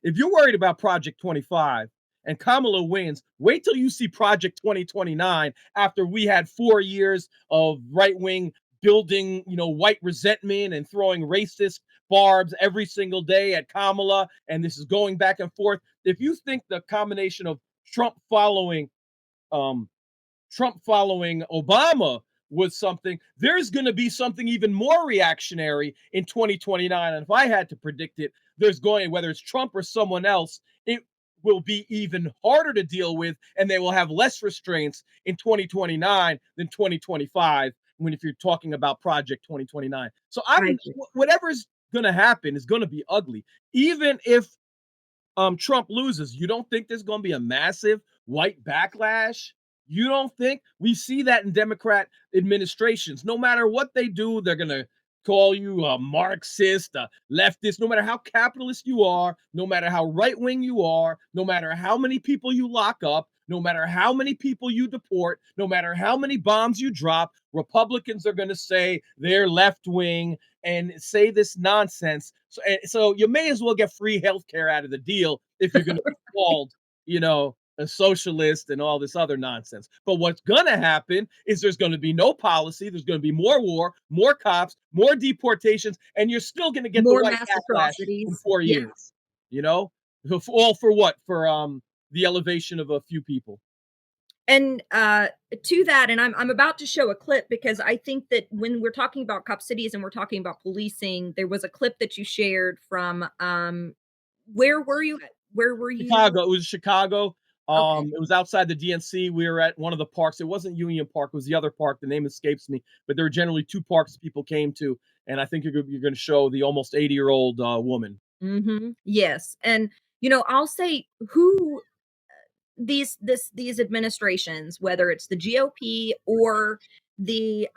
If you're worried about Project 25 and Kamala wins, wait till you see Project 2029 after we had 4 years of right wing building, white resentment and throwing racist barbs every single day at Kamala. And this is going back and forth. If you think the combination of Trump following um, Obama was something, there's going to be something even more reactionary in 2029. And if I had to predict it, there's going, whether it's Trump or someone else, it will be even harder to deal with, and they will have less restraints in 2029 than 2025 when if you're talking about Project 2029. So I agree. whatever's going to happen is going to be ugly. Even if Trump loses, you don't think there's going to be a massive white backlash? You don't think? We see that in Democrat administrations. No matter what they do, they're going to call you a Marxist, a leftist, no matter how capitalist you are, no matter how right wing you are, no matter how many people you lock up, no matter how many people you deport, no matter how many bombs you drop, Republicans are going to say they're left wing and say this nonsense. So you may as well get free healthcare out of the deal if you're going to be called, a socialist and all this other nonsense. But what's going to happen is there's going to be no policy. There's going to be more war, more cops, more deportations, and you're still going to get the More white mass backlash in atrocities. four Yeah. years. All for what? For the elevation of a few people. And to that, and I'm about to show a clip because I think that when we're talking about cop cities and we're talking about policing, there was a clip that you shared from where were you at? Where were you? Chicago. It was Chicago. Okay. It was outside the DNC. We were at one of the parks. It wasn't Union Park. It was the other park. The name escapes me. But there were generally two parks people came to, and I think you're going to show the almost 80-year-old woman. Yes. And I'll say who these administrations, whether it's the GOP or the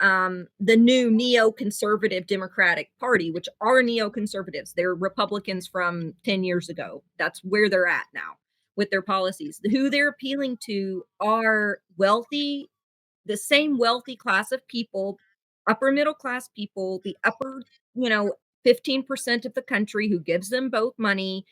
new neoconservative Democratic Party, which are neoconservatives, they're Republicans from 10 years ago. That's where they're at now with their policies. Who they're appealing to are wealthy, the same wealthy class of people, upper middle class people, the upper, you know, 15% of the country who gives them both money,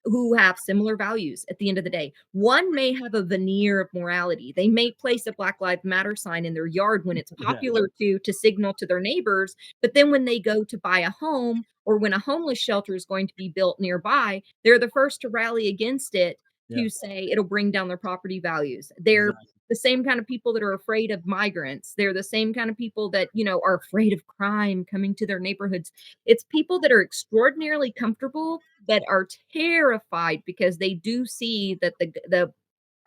who have similar values at the end of the day. One may have a veneer of morality. They may place a Black Lives Matter sign in their yard when it's Yeah. popular to signal to their neighbors, but then when they go to buy a home or when a homeless shelter is going to be built nearby, they're the first to rally against it Yeah. to say it'll bring down their property values. They're Exactly. the same kind of people that are afraid of migrants. They're the same kind of people that, are afraid of crime coming to their neighborhoods. It's people that are extraordinarily comfortable that are terrified because they do see that the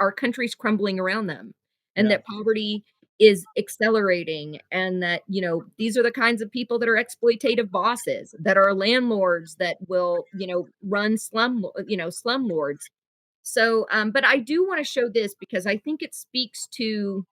our country's crumbling around them and Yeah. that poverty is accelerating and that, these are the kinds of people that are exploitative bosses, that are landlords that will, run slum lords. So, but I do want to show this because I think it speaks to,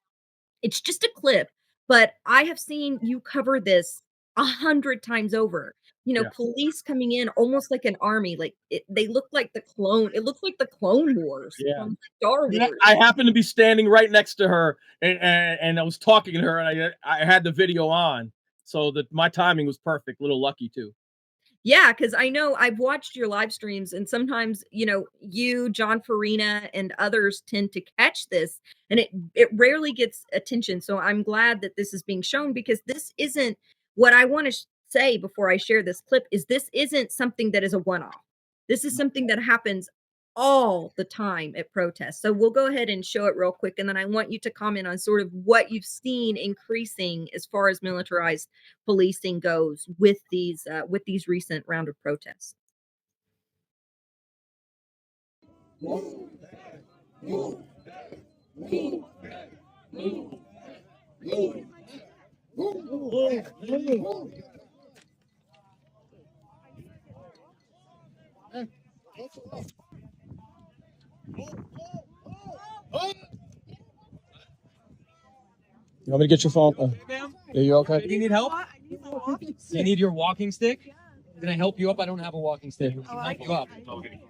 it's just a clip, but I have seen you cover this 100 times over. Yeah. Police coming in almost like an army, like they look like it looks like the Clone Wars Yeah. from Star Yeah, Wars. I happened to be standing right next to her, and I was talking to her, and I had the video on, so that my timing was perfect. A little lucky too. Yeah, because I know I've watched your live streams, and sometimes, you, John Farina, and others tend to catch this, and it rarely gets attention. So I'm glad that this is being shown because this isn't what I want to say before I share this clip is this isn't something that is a one-off. This is something that happens all the time at protests. So we'll go ahead and show it real quick, and then I want you to comment on sort of what you've seen increasing as far as militarized policing goes with these recent round of protests. You want me to get your phone? Are you okay? Do you need help? You need your walking stick? Can I help you up? I don't have a walking stick. Can I help you up?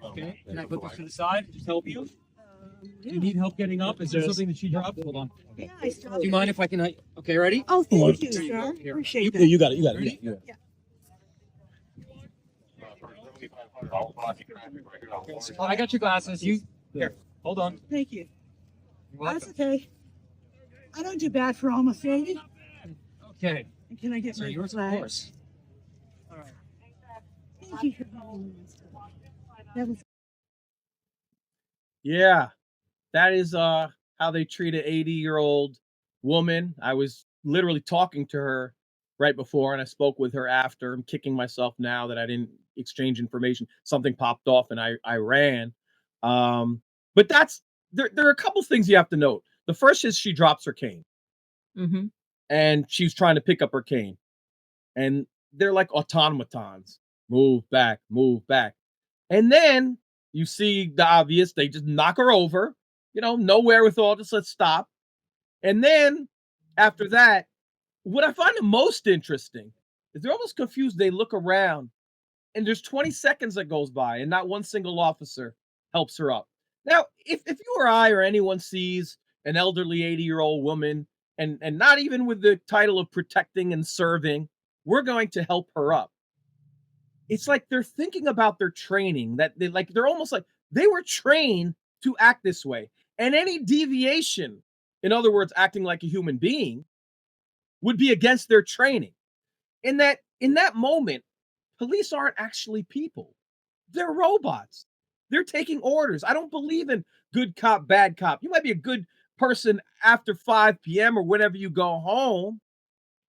Okay. Can I put this to the side? Just help you? Do you need help getting up? Is there something that you dropped? Hold on. Do you mind if I can? Okay, ready? Oh, thank you, sir. Appreciate Yeah, that. you got it. You got it. Ready? Yeah. Oh, I got your glasses. You here? Hold on. Thank you. You're welcome. That's okay. I don't do bad for almost 80. Okay. And can I get So my yours, of flag? course. All right. Thank you for doing this. That was Yeah, that is how they treat an 80-year-old woman. I was literally talking to her right before, and I spoke with her after. I'm kicking myself now that I didn't exchange information. Something popped off, and I ran. But that's there are a couple things you have to note. The first is she drops her cane, Mm-hmm. and she's trying to pick up her cane, and they're like automatons. Move back, move back. And then you see the obvious, they just knock her over, no wherewithal, just let's stop. And then after that, what I find the most interesting is they're almost confused. They look around and there's 20 seconds that goes by and not one single officer helps her up. Now, if you or I or anyone sees an elderly 80-year-old woman and not even with the title of protecting and serving, we're going to help her up. It's like they're thinking about their training, that they're almost like they were trained to act this way. And any deviation, in other words, acting like a human being, would be against their training. In that moment, police aren't actually people. They're robots. They're taking orders. I don't believe in good cop, bad cop. You might be a good person after 5 p.m. or whenever you go home,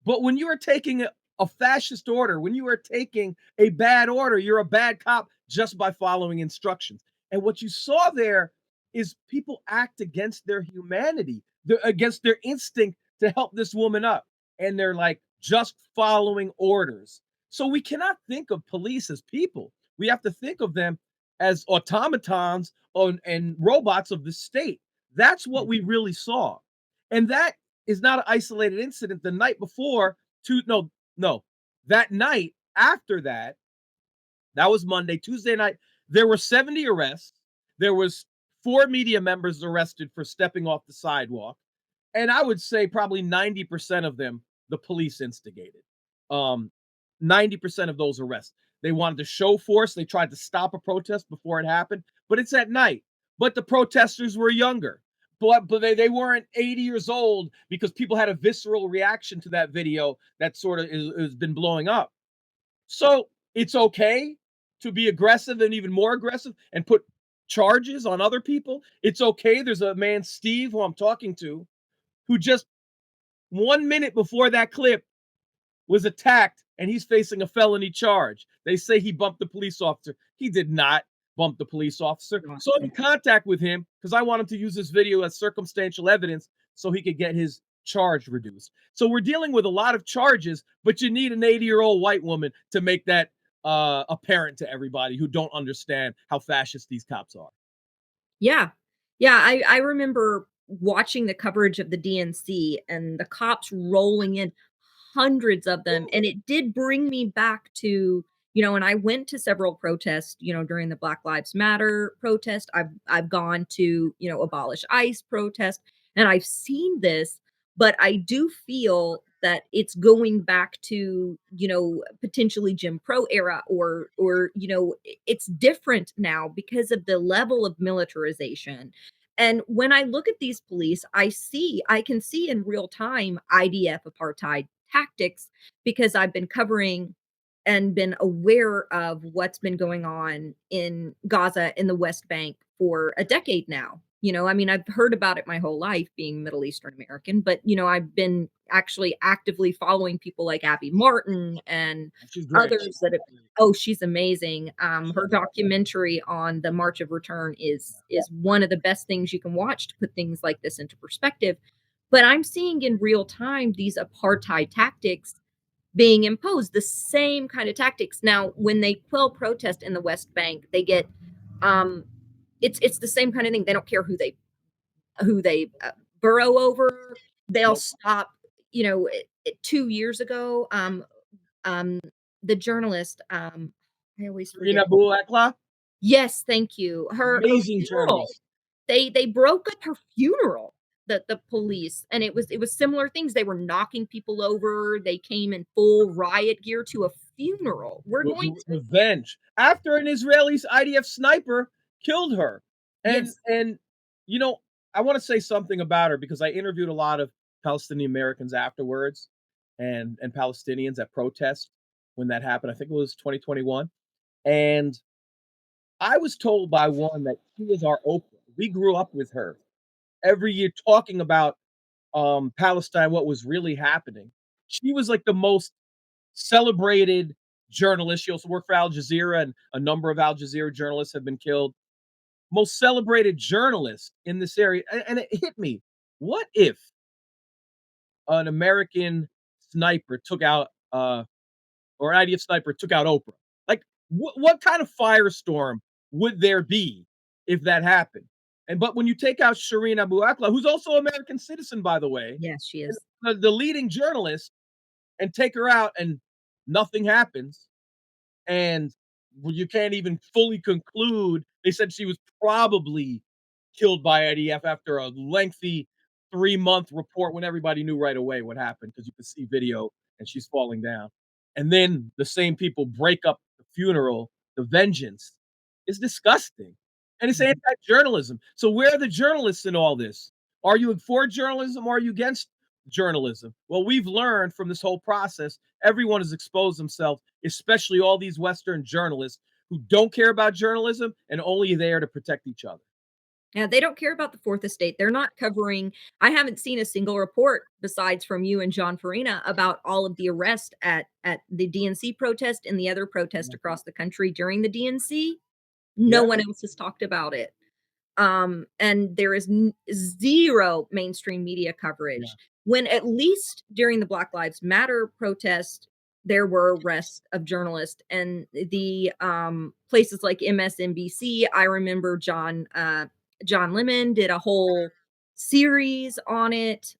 but when you are taking a fascist order, when you are taking a bad order, you're a bad cop just by following instructions. And what you saw there is people act against their humanity, against their instinct to help this woman up. And they're like just following orders. So we cannot think of police as people. We have to think of them as automatons and robots of the state. That's what we really saw. And that is not an isolated incident. The night before, no, that night after that, that was Monday, Tuesday night, there were 70 arrests. There was 4 media members arrested for stepping off the sidewalk. And I would say probably 90% of them, the police instigated. 90% of those arrests. They wanted to show force. They tried to stop a protest before it happened, but it's at night. But the protesters were younger. But they weren't 80 years old, because people had a visceral reaction to that video that sort of has been blowing up. So it's okay to be aggressive and even more aggressive and put charges on other people. It's okay. There's a man, Steve, who I'm talking to, who just 1 minute before that clip was attacked, and he's facing a felony charge. They say he bumped the police officer. He did not bump the police officer. So I'm in contact with him because I want him to use this video as circumstantial evidence so he could get his charge reduced. So we're dealing with a lot of charges, but you need an 80-year-old white woman to make that apparent to everybody who don't understand how fascist these cops are. Yeah. Yeah, I remember watching the coverage of the DNC and the cops rolling in, hundreds of them, and it did bring me back to, and I went to several protests, during the Black Lives Matter protest. I've gone to, Abolish ICE protest, and I've seen this, but I do feel that it's going back to, potentially Jim Crow era, or it's different now because of the level of militarization. And when I look at these police, I can see in real time IDF apartheid tactics, because I've been covering and been aware of what's been going on in Gaza, in the West Bank, for a decade now. You know, I mean, I've heard about it my whole life being Middle Eastern American, but, you know, I've been actually actively following people like Abby Martin and She's great. others that have oh, she's amazing. Her documentary on the March of Return is one of the best things you can watch to put things like this into perspective. But I'm seeing in real time these apartheid tactics being imposed, the same kind of tactics. Now, when they quell protest in the West Bank, they get um it's the same kind of thing. They don't care who they burrow over. They'll Nope. stop. You know, 2 years ago, um, the journalist, I always forget. Rina Bullhorn, Yes, thank you. Her amazing funeral. journalist. They broke up her funeral. The police, and it was similar things. They were knocking people over. They came in full riot gear to a funeral. We're going to Revenge after an Israeli IDF sniper killed her. And yes, and you know, I want to say something about her because I interviewed a lot of Palestinian Americans afterwards and Palestinians at protest when that happened. I think it was 2021. And I was told by one that she was our Oprah. We grew up with her every year talking about Palestine, what was really happening. She was like the most celebrated journalist. She also worked for Al Jazeera, and a number of Al Jazeera journalists have been killed. Most celebrated journalist in this area. And it hit me. What if an American sniper took out or an IDF sniper took out Oprah? Like what kind of firestorm would there be if that happened? And but when you take out Shireen Abu Akleh, who's also an American citizen, by the way, yes, she is. the leading journalist, and take her out and nothing happens, and you can't even fully conclude. They said she was probably killed by IDF after a lengthy 3-month report when everybody knew right away what happened because you could see video and she's falling down. And then the same people break up the funeral. The vengeance is disgusting. And it's Mhm. anti-journalism. So where are the journalists in all this? Are you for journalism or are you against journalism? Well, we've learned from this whole process, everyone has exposed themselves, especially all these Western journalists who don't care about journalism and only there to protect each other. Yeah, they don't care about the fourth estate. They're not covering I haven't seen a single report besides from you and John Farina about all of the arrest at the DNC protest and the other protest across the country during the DNC. No Yeah, one else has talked about it. And there is zero mainstream media yeah, coverage. When at least during the Black Lives Matter protest, there were arrests of journalists and the places like MSNBC. I remember John Lemon did a whole series on it.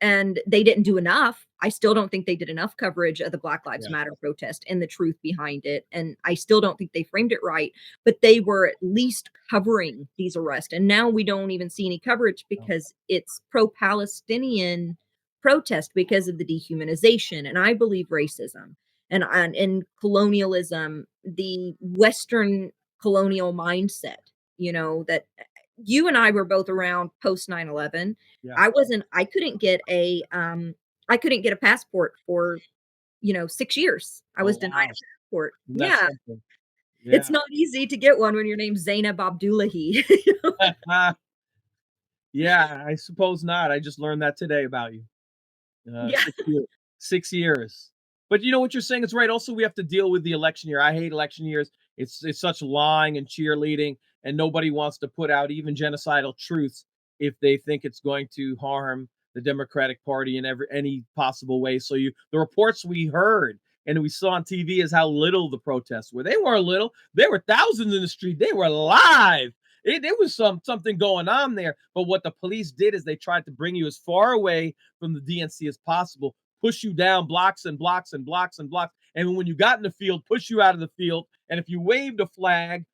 And they didn't do enough. I still don't think they did enough coverage of the Black Lives yeah. Matter protest and the truth behind it. And I still don't think they framed it right, but they were at least covering these arrests. And now we don't even see any coverage because it's pro-Palestinian protest because of the dehumanization. And I believe racism and colonialism, the Western colonial mindset, that you and I were both around post 9/11. Yeah. I couldn't get a passport for 6 years. I Oh, was denied wow. a passport. That's Yeah. something. It's Yeah. not easy to get one when your name's Zainab Abdullahi. Yeah, I suppose not. I just learned that today about you. Yeah. 6 years. But you know what you're saying is right. Also, we have to deal with the election year. I hate election years. It's such lying and cheerleading, and nobody wants to put out even genocidal truths if they think it's going to harm the Democratic Party in any possible way. So the reports we heard and we saw on TV is how little the protests were. They weren't little. There were thousands in the street. They were live. There was something going on there. But what the police did is they tried to bring you as far away from the DNC as possible, push you down blocks and blocks and blocks and blocks. And when you got in the field, push you out of the field. And if you waved a flag,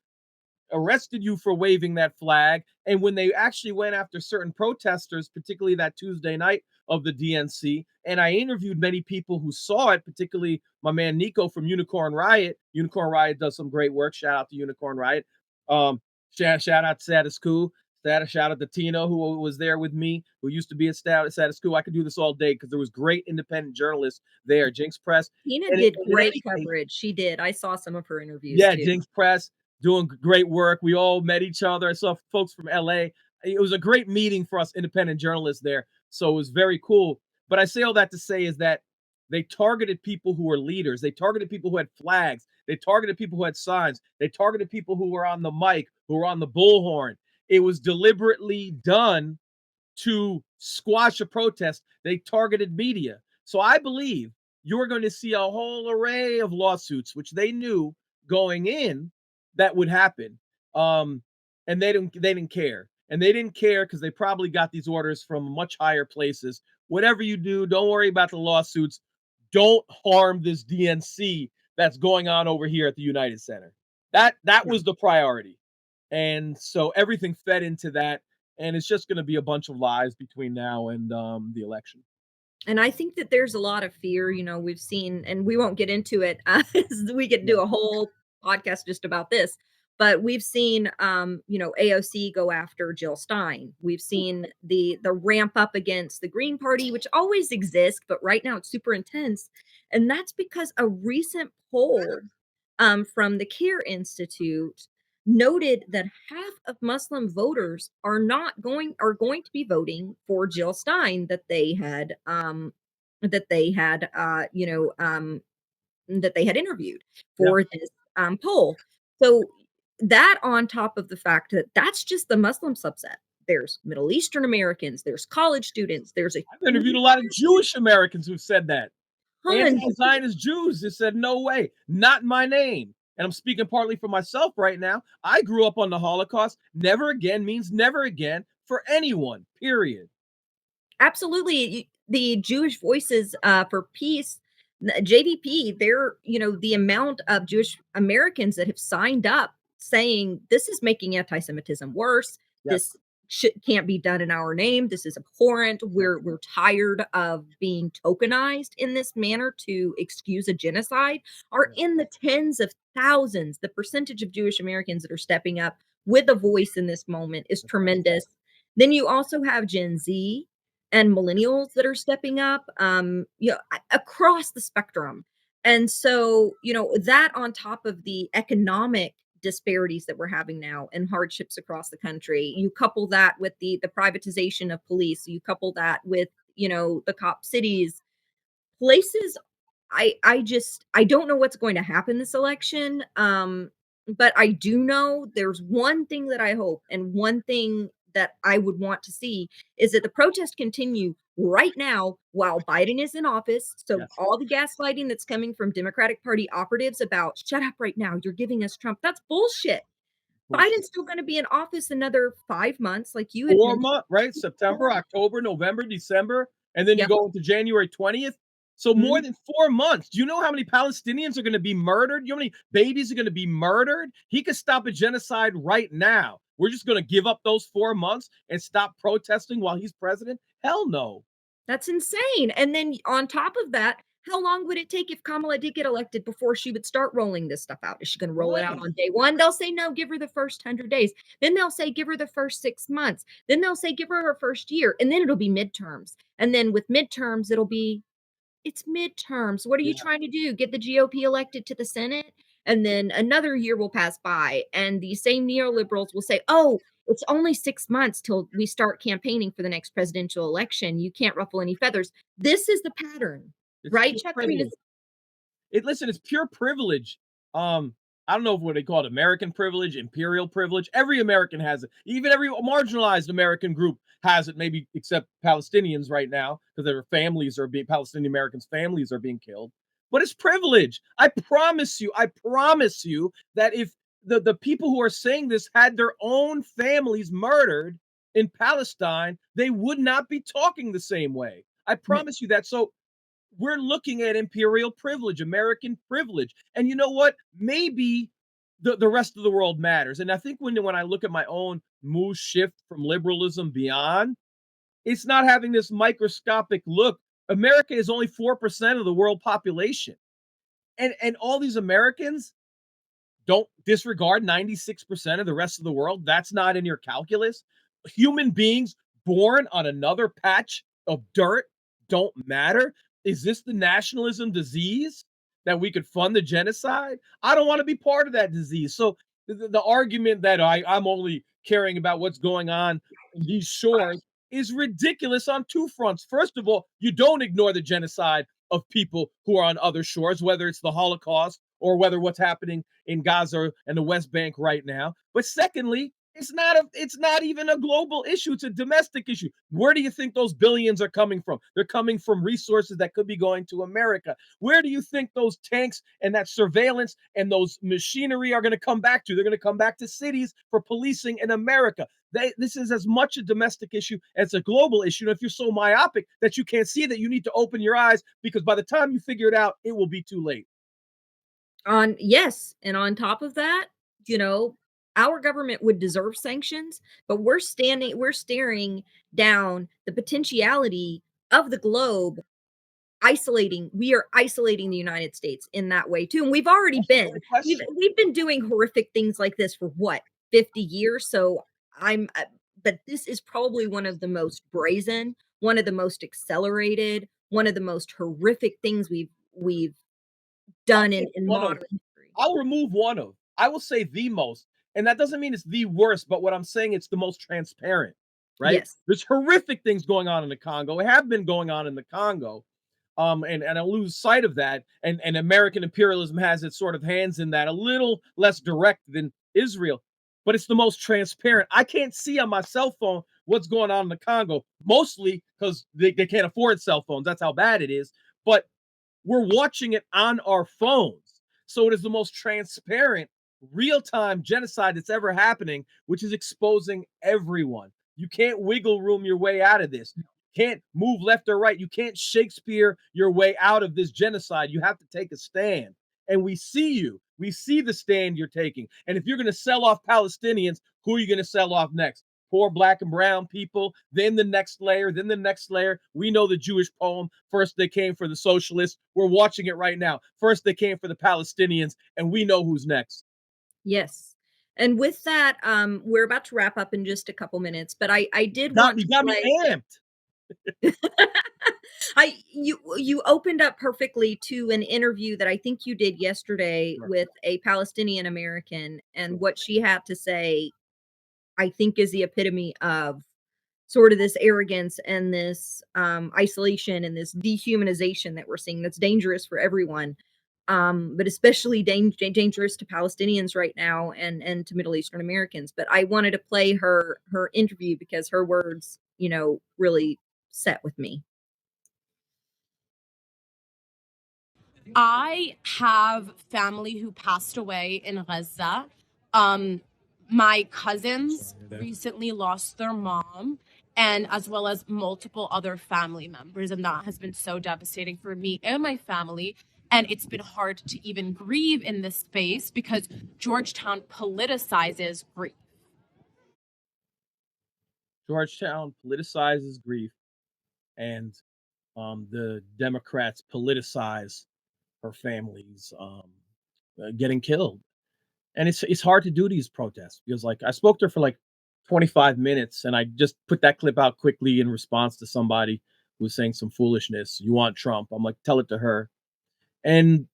arrested you for waving that flag. And when they actually went after certain protesters, particularly that Tuesday night of the DNC, and I interviewed many people who saw it, particularly my man Nico from Unicorn Riot. Unicorn Riot does some great work. Shout out to Unicorn Riot. Shout out to Status Quo. Shout out to Tino, who was there with me, who used to be at Status Quo. I could do this all day because there was great independent journalists there. Jinx Press. Tina And did in great any case, coverage. She did. I saw some of her interviews yeah, too. Jinx Press. doing great work. We all met each other. I saw folks from LA. It was a great meeting for us independent journalists there. So it was very cool. But I say all that to say is that they targeted people who were leaders. They targeted people who had flags. They targeted people who had signs. They targeted people who were on the mic, who were on the bullhorn. It was deliberately done to squash a protest. They targeted media. So I believe you're going to see a whole array of lawsuits, which they knew going in that would happen. And they didn't care. And they didn't care because they probably got these orders from much higher places. Whatever you do, don't worry about the lawsuits. Don't harm this DNC that's going on over here at the United Center. That was the priority. And so everything fed into that, and it's just going to be a bunch of lies between now and the election. And I think that there's a lot of fear, we've seen, and we won't get into it. We could do a whole podcast just about this, but we've seen, AOC go after Jill Stein. We've seen the ramp up against the Green Party, which always exists, but right now it's super intense. And that's because a recent poll from the CARE Institute noted that half of Muslim voters are going to be voting for Jill Stein that they had that they had that they had interviewed Yeah. for this poll. So that on top of the fact that that's just the Muslim subset. There's Middle Eastern Americans, there's college students, there's a I've interviewed a lot of Jewish Americans who've said that. ton. Anti-Zionist Jews that said, no way, not my name. And I'm speaking partly for myself right now. I grew up on the Holocaust. Never again means never again for anyone, period. Absolutely. The Jewish Voices for Peace, JVP, they're, the amount of Jewish Americans that have signed up saying this is making anti-Semitism worse. Yes. This can't be done in our name. This is abhorrent. We're tired of being tokenized in this manner to excuse a genocide, are in the tens of thousands. The percentage of Jewish Americans that are stepping up with a voice in this moment is tremendous. Then you also have Gen Z and millennials that are stepping up, across the spectrum. And so, that on top of the economic disparities that we're having now and hardships across the country, you couple that with the privatization of police, you couple that with, the cop cities, places. I don't know what's going to happen this election. But I do know there's one thing that I hope, and one thing that I would want to see is that the protests continue right now while Biden is in office. So Yes. all the gaslighting that's coming from Democratic Party operatives about shut up right now, you're giving us Trump. That's bullshit. Biden's still going to be in office another 5 months, like you had 4 mentioned. months, right? September, October, November, December, and then you Yep. go into January 20th. So more than 4 months. Do you know how many Palestinians are going to be murdered? You know how many babies are going to be murdered? He could stop a genocide right now. We're just going to give up those 4 months and stop protesting while he's president? Hell no. That's insane. And then on top of that, how long would it take if Kamala did get elected before she would start rolling this stuff out? Is she going to roll it out on day one? They'll say, no, give her the first 100 days. Then they'll say, give her the first 6 months. Then they'll say, give her first year. And then it'll be midterms. And then with midterms, it's midterms. What are you trying to do? Get the GOP elected to the Senate? And then another year will pass by. And the same neoliberals will say, oh, it's only 6 months till we start campaigning for the next presidential election. You can't ruffle any feathers. This is the pattern, It's right, pure Chuck? I mean, privilege. Listen, it's pure privilege. I don't know what they call it, American privilege, imperial privilege. Every American has it. Even every marginalized American group has it, maybe except Palestinians right now, because their families are being Palestinian Americans' families are being killed. But it's privilege. I promise you that if the people who are saying this had their own families murdered in Palestine, they would not be talking the same way. I promise you that. So we're looking at imperial privilege, American privilege. And you know what? Maybe the rest of the world matters. And I think when I look at my own move shift from liberalism beyond, it's not having this microscopic look. America is only 4% of the world population. And all these Americans don't disregard 96% of the rest of the world. That's not in your calculus. Human beings born on another patch of dirt don't matter. Is this the nationalism disease that we could fund the genocide? I don't want to be part of that disease. So the argument that I'm only caring about what's going on in these shores is ridiculous on two fronts. First of all, you don't ignore the genocide of people who are on other shores, whether it's the Holocaust or whether what's happening in Gaza and the West Bank right now. But secondly, it's not even a global issue. It's a domestic issue. Where do you think those billions are coming from? They're coming from resources that could be going to America. Where do you think those tanks and that surveillance and those machinery are going to come back to? They're going to come back to cities for policing in America. This is as much a domestic issue as a global issue. And if you're so myopic that you can't see that, you need to open your eyes, because by the time you figure it out, it will be too late. Yes, and on top of that, you know, our government would deserve sanctions, but we're staring down the potentiality of the globe isolating we are isolating the United States in that way too, and we've already been. We've been doing horrific things like this for what, 50 years? So but this is probably one of the most brazen, one of the most accelerated, one of the most horrific things we've done in modern history. I'll remove one of. I will say the most, and that doesn't mean it's the worst, but what I'm saying, it's the most transparent, right? Yes. There's horrific things going on in the Congo. It have been going on in the Congo. And I lose sight of that. And American imperialism has its sort of hands in that, a little less direct than Israel, but it's the most transparent. I can't see on my cell phone what's going on in the Congo, mostly because they can't afford cell phones. That's how bad it is. But we're watching it on our phones. So it is the most transparent, real-time genocide that's ever happening, which is exposing everyone. You can't wiggle room your way out of this. You can't move left or right. You can't Shakespeare your way out of this genocide. You have to take a stand. And we see you. We see the stand you're taking. And if you're going to sell off Palestinians, who are you going to sell off next? Poor black and brown people, then the next layer, then the next layer. We know the Jewish poem. First they came for the socialists. We're watching it right now. First they came for the Palestinians, and we know who's next. Yes. And with that, we're about to wrap up in just a couple minutes, but I did Got want me, to got play. me amped. You opened up perfectly to an interview that I think you did yesterday Right. with a Palestinian American, and what she had to say, I think, is the epitome of sort of this arrogance and this isolation and this dehumanization that we're seeing that's dangerous for everyone, but especially dangerous to Palestinians right now, and to Middle Eastern Americans. But I wanted to play her interview because her words, really set with me. I have family who passed away in Gaza. My cousins recently lost their mom, and as well as multiple other family members, and that has been so devastating for me and my family. And it's been hard to even grieve in this space because Georgetown politicizes grief. Georgetown politicizes grief, and the Democrats politicize her family's getting killed. And it's hard to do these protests because, like, I spoke to her for like 25 minutes, and I just put that clip out quickly in response to somebody who was saying some foolishness. You want Trump? I'm like, tell it to her. And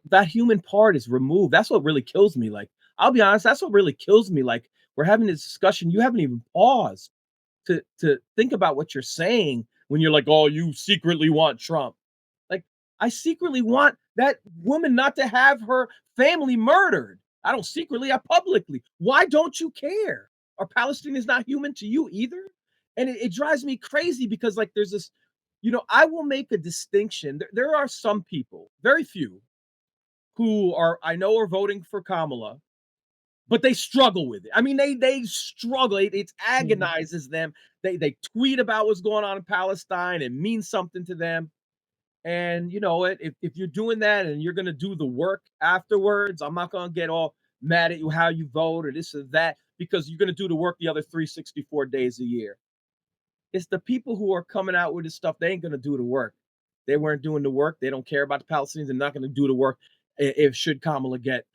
that human part is removed. That's what really kills me. Like, I'll be honest, that's what really kills me. Like, we're having this discussion, you haven't even paused to think about what you're saying when you're like, oh, you secretly want Trump. Like, I secretly want that woman not to have her family murdered. I don't secretly, I publicly. Why don't you care? Are Palestinians not human to you either? And it drives me crazy because, like, there's this, I will make a distinction. There are some people, very few, who I know are voting for Kamala, but they struggle with it. I mean, they struggle. It agonizes them. They tweet about what's going on in Palestine. It means something to them. And you know what? If you're doing that and you're gonna do the work afterwards, I'm not gonna get all mad at you how you vote or this or that, because you're gonna do the work the other 364 days a year. It's the people who are coming out with this stuff, they ain't gonna do the work. They weren't doing the work. They don't care about the Palestinians. They're not gonna do the work if should Kamala get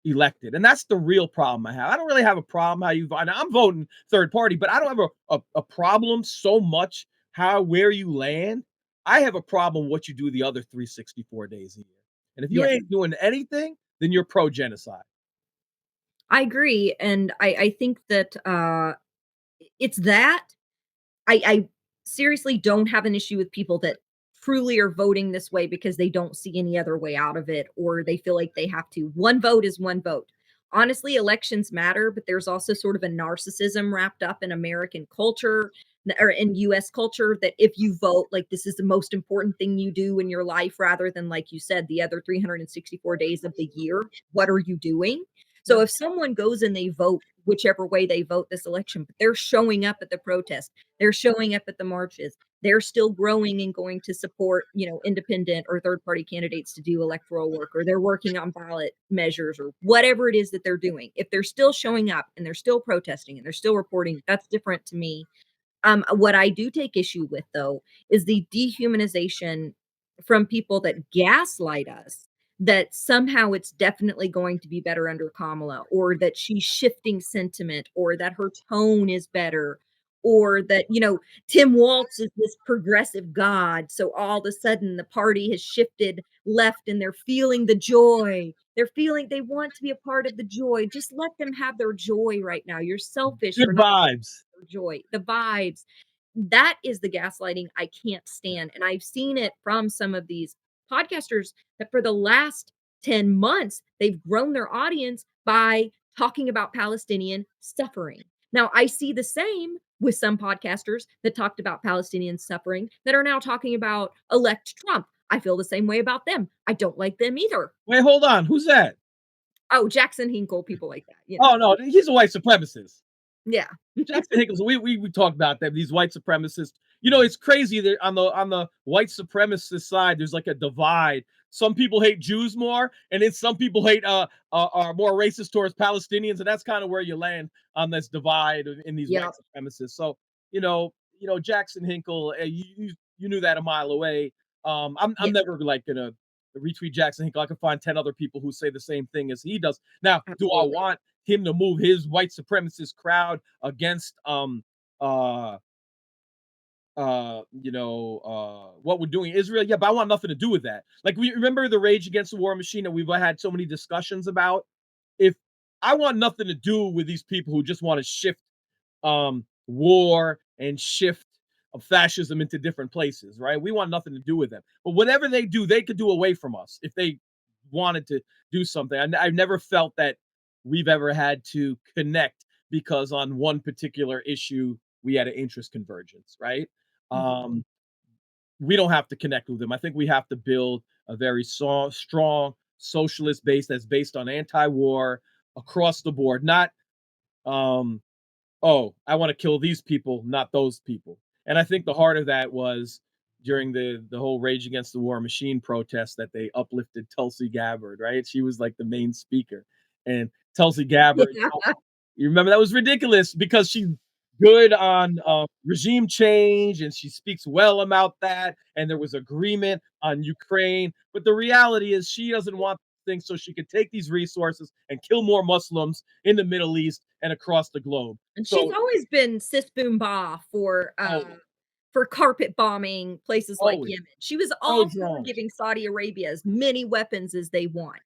elected. And that's the real problem I have. I don't really have a problem how you vote. I'm voting third party, but I don't have a problem so much where you land. I have a problem what you do the other 364 days a year. And if you Yes. ain't doing anything, then you're pro-genocide. I agree, and I think that, it's that I seriously don't have an issue with people that truly are voting this way because they don't see any other way out of it, or they feel like they have to. One vote is one vote. Honestly, elections matter, but there's also sort of a narcissism wrapped up in American culture or in US culture that if you vote, like this is the most important thing you do in your life rather than like you said the other 364 days of the year, what are you doing? So Yeah. if someone goes and they vote whichever way they vote this election, but they're showing up at the protest, they're showing up at the marches. They're still growing and going to support, independent or third party candidates to do electoral work, or they're working on ballot measures or whatever it is that they're doing. If they're still showing up and they're still protesting and they're still reporting, that's different to me. What I do take issue with though is the dehumanization from people that gaslight us that somehow it's definitely going to be better under Kamala, or that she's shifting sentiment, or that her tone is better, or that, Tim Walz is this progressive god. So all of a sudden the party has shifted left and they're feeling the joy. They want to be a part of the joy. Just let them have their joy right now. You're selfish Good for not vibes. joy, the vibes. That is the gaslighting I can't stand. And I've seen it from some of these podcasters that for the last 10 months, they've grown their audience by talking about Palestinian suffering. Now, I see the same with some podcasters that talked about Palestinian suffering that are now talking about elect Trump. I feel the same way about them. I don't like them either. Wait, hold on. Who's that? Oh, Jackson Hinkle, people like that. Oh no, he's a white supremacist. Yeah. Jackson Hinkles. We talked about that. These white supremacists. It's crazy that on the white supremacist side, there's like a divide. Some people hate Jews more, and then some people hate are more racist towards Palestinians, and that's kind of where you land on this divide in these white Yep. supremacists. So Jackson Hinkle, you knew that a mile away. I'm Yeah, never like gonna retweet Jackson Hinkle. I can find 10 other people who say the same thing as he does. Now, do I absolutely. want him to move his white supremacist crowd against uh what we're doing in Israel? Yeah, but I want nothing to do with that. Like, we remember the Rage Against the War Machine that we've had so many discussions about. If I want nothing to do with these people who just want to shift war and shift of fascism into different places, right? We want nothing to do with them. But whatever they do, they could do away from us if they wanted to do something. I've never felt that we've ever had to connect because on one particular issue we had an interest convergence, right? Mhm. Um, we don't have to connect with them. I think we have to build a very strong socialist base that's based on anti-war across the board, not um, oh, I want to kill these people, not those people. And I think the heart of that was during the whole Rage Against the War Machine protest that they uplifted Tulsi Gabbard, right? She was like the main speaker. And Tulsi Gabbard, Yeah. you remember that was ridiculous because she's good on regime change and she speaks well about that. And there was agreement on Ukraine. But the reality is she doesn't want things so she could take these resources and kill more Muslims in the Middle East and across the globe. And she's So always been sis boom bah always, for carpet bombing places like always Yemen. She was pro all for drone, giving Saudi Arabia as many weapons as they want.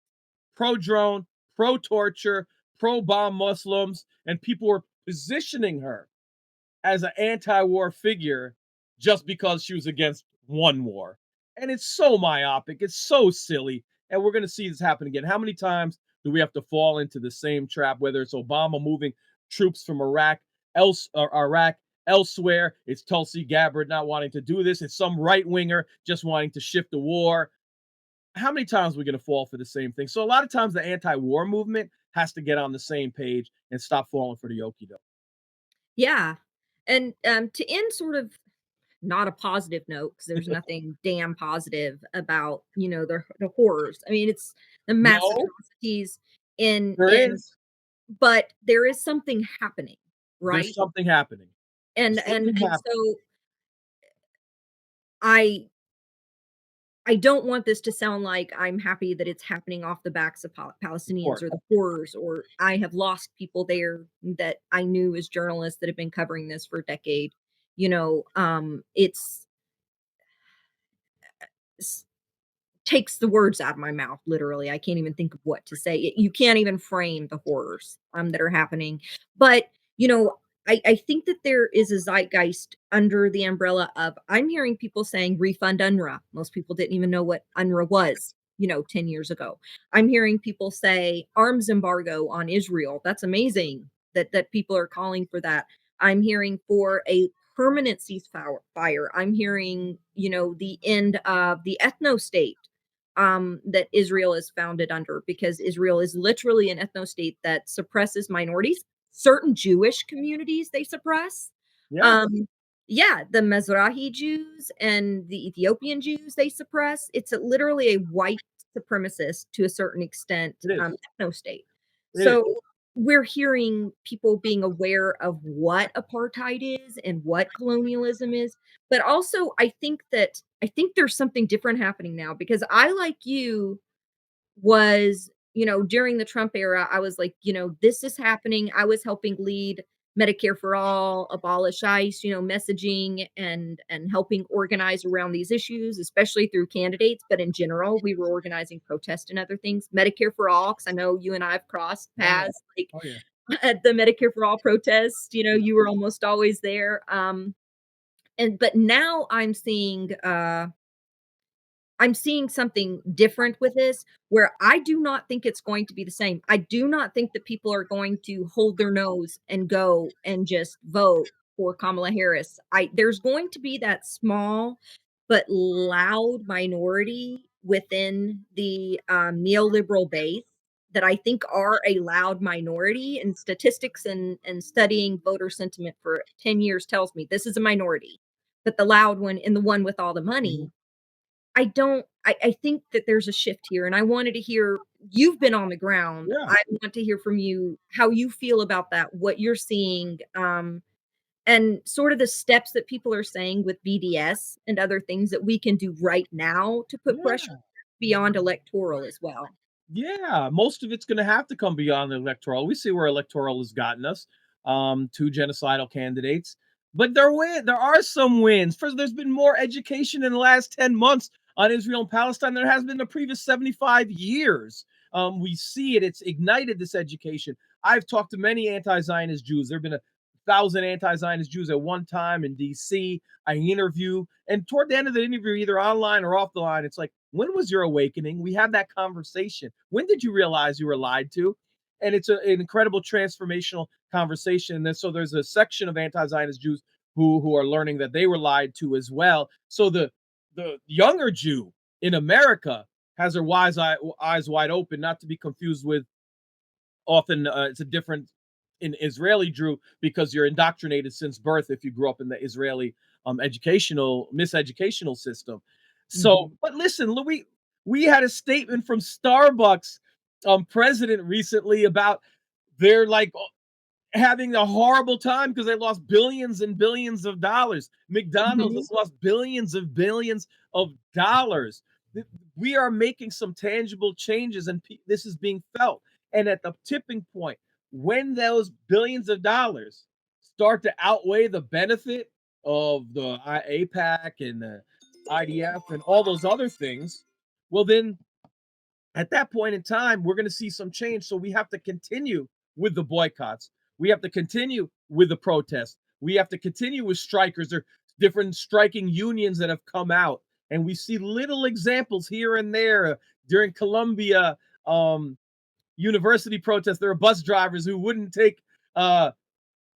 pro drone, pro torture, pro bomb Muslims, and people were positioning her as an anti-war figure just because she was against one war. And it's so myopic, it's so silly, and we're going to see this happen again. How many times do we have to fall into the same trap, whether it's Obama moving troops from Iraq elsewhere, it's Tulsi Gabbard not wanting to do this, it's some right winger just wanting to shift the war. How many times are we going to fall for the same thing? So a lot of times the anti-war movement has to get on the same page and stop falling for the okie doke. Yeah. And to end sort of not a positive note because there's nothing damn positive about the horrors. I mean, it's the mass No, atrocities in there is. but there is something happening, There's right? something happening. And There's and something and happening. so I I don't want this to sound like I'm happy that it's happening off the backs of Of Palestinians course. or the horrors, or I have lost people there that I knew as journalists that have been covering this for a decade. It's takes the words out of my mouth, literally. I can't even think of what to say. You can't even frame the horrors that are happening. But, you know, I think that there is a zeitgeist under the umbrella of I'm hearing people saying refund UNRWA. Most people didn't even know what UNRWA was, 10 years ago. I'm hearing people say arms embargo on Israel. That's amazing that people are calling for that. I'm hearing for a permanent ceasefire. I'm hearing, the end of the ethno state that Israel is founded under, because Israel is literally an ethno state that suppresses minorities. Certain Jewish communities they suppress. Yeah, Um, yeah, the Mizrahi Jews and the Ethiopian Jews they suppress. It's literally a white supremacist to a certain extent it is. ethno state. It is. So we're hearing people being aware of what apartheid is and what colonialism is, but also I think there's something different happening now, because I, like you, was, during the Trump era, I was like, this is happening. I was helping lead Medicare for All, abolish ICE, messaging and helping organize around these issues, especially through candidates. But in general, we were organizing protest and other things. Medicare for All, because I know you and I have crossed Oh yeah. paths, like Oh yeah. at the Medicare for All protests. You were almost always there. But now I'm seeing something different with this, where I do not think it's going to be the same. I do not think that people are going to hold their nose and go and just vote for Kamala Harris. There's going to be that small but loud minority within the neoliberal base that I think are a loud minority. And statistics and studying voter sentiment for 10 years tells me this is a minority. But the loud one and the one with all the Mhm. money, I think that there's a shift here, and I wanted to hear, you've been on the ground. Yeah. I want to hear from you how you feel about that, what you're seeing, and sort of the steps that people are saying with BDS and other things that we can do right now to put pressure Yeah. beyond electoral as well. Yeah, most of it's gonna have to come beyond the electoral. We see where electoral has gotten us, 2 genocidal candidates, but there are some wins. First, there's been more education in the last 10 months on Israel and Palestine than there has been the previous 75 years. We see it, it's ignited this education. I've talked to many anti-Zionist Jews. There have been 1,000 anti-Zionist Jews at one time in DC. I interview, and toward the end of the interview, either online or off the line, it's like, when was your awakening? We had that conversation. When did you realize you were lied to? And it's an incredible transformational conversation. And then so there's a section of anti-Zionist Jews who are learning that they were lied to as well. So the younger Jew in America has her eyes wide open, not to be confused with, often it's a different in Israeli Jew, because you're indoctrinated since birth if you grew up in the Israeli educational miseducational system. So, Mhm. but listen, Louis, we had a statement from Starbucks president recently about they're like having a horrible time because they lost billions and billions of dollars. McDonald's Mhm. has lost billions of billions of dollars. We are making some tangible changes, and this is being felt. And at the tipping point, when those billions of dollars start to outweigh the benefit of the APAC and the IDF and all those other things, well, then at that point in time, we're going to see some change. So we have to continue with the boycotts. We have to continue with the protests. We have to continue with strikers. There are different striking unions that have come out, and we see little examples here and there. During Columbia University protests, there are bus drivers who wouldn't take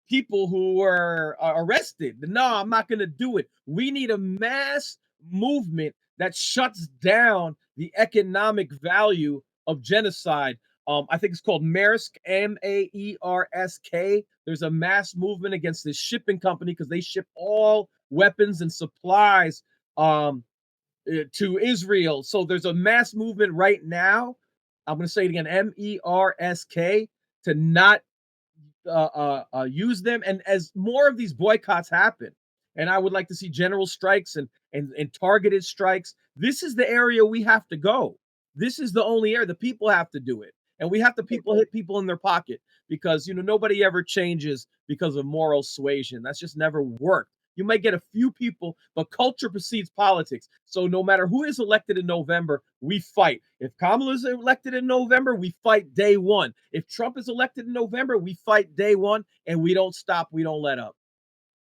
people who were arrested. No, I'm not going to do it. We need a mass movement that shuts down the economic value of genocide. I think it's called Maersk, Maersk. There's a mass movement against this shipping company because they ship all weapons and supplies to Israel. So there's a mass movement right now. I'm going to say it again, Maersk, to not use them. And as more of these boycotts happen, and I would like to see general strikes and targeted strikes, this is the area we have to go. This is the only area the people have to do it, and we have to people hit people in their pocket, because nobody ever changes because of moral suasion. That's just never worked. You might get a few people, but culture precedes politics. So no matter who is elected in November, we fight. If Kamala is elected in November, we fight day one. If Trump is elected in November, we fight day one, and we don't stop. We don't let up.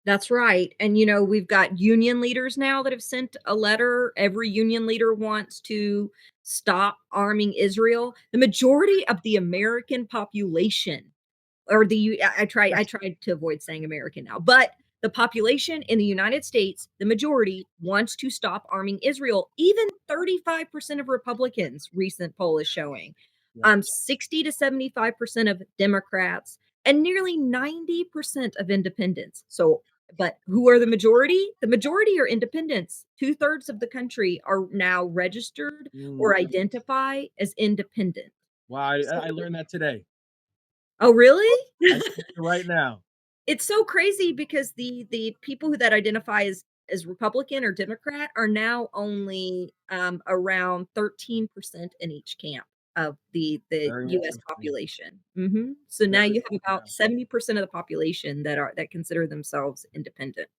That's right. And, we've got union leaders now that have sent a letter. Every union leader wants to stop arming Israel. The majority of the American population, or I tried to avoid saying American now, but the population in the United States, the majority wants to stop arming Israel. Even 35% of Republicans, recent poll is showing. 60 to 75% of Democrats, and nearly 90% of independents. So, but who are the majority? The majority are independents. 2/3 of the country are now registered or identify as independent. Wow, I learned that today. Oh, really? I'm telling you right now. It's so crazy because the people that identify as Republican or Democrat are now only around 13% in each camp of the Very US interesting. population. So now Very you have about interesting. 70% of the population that consider themselves independent.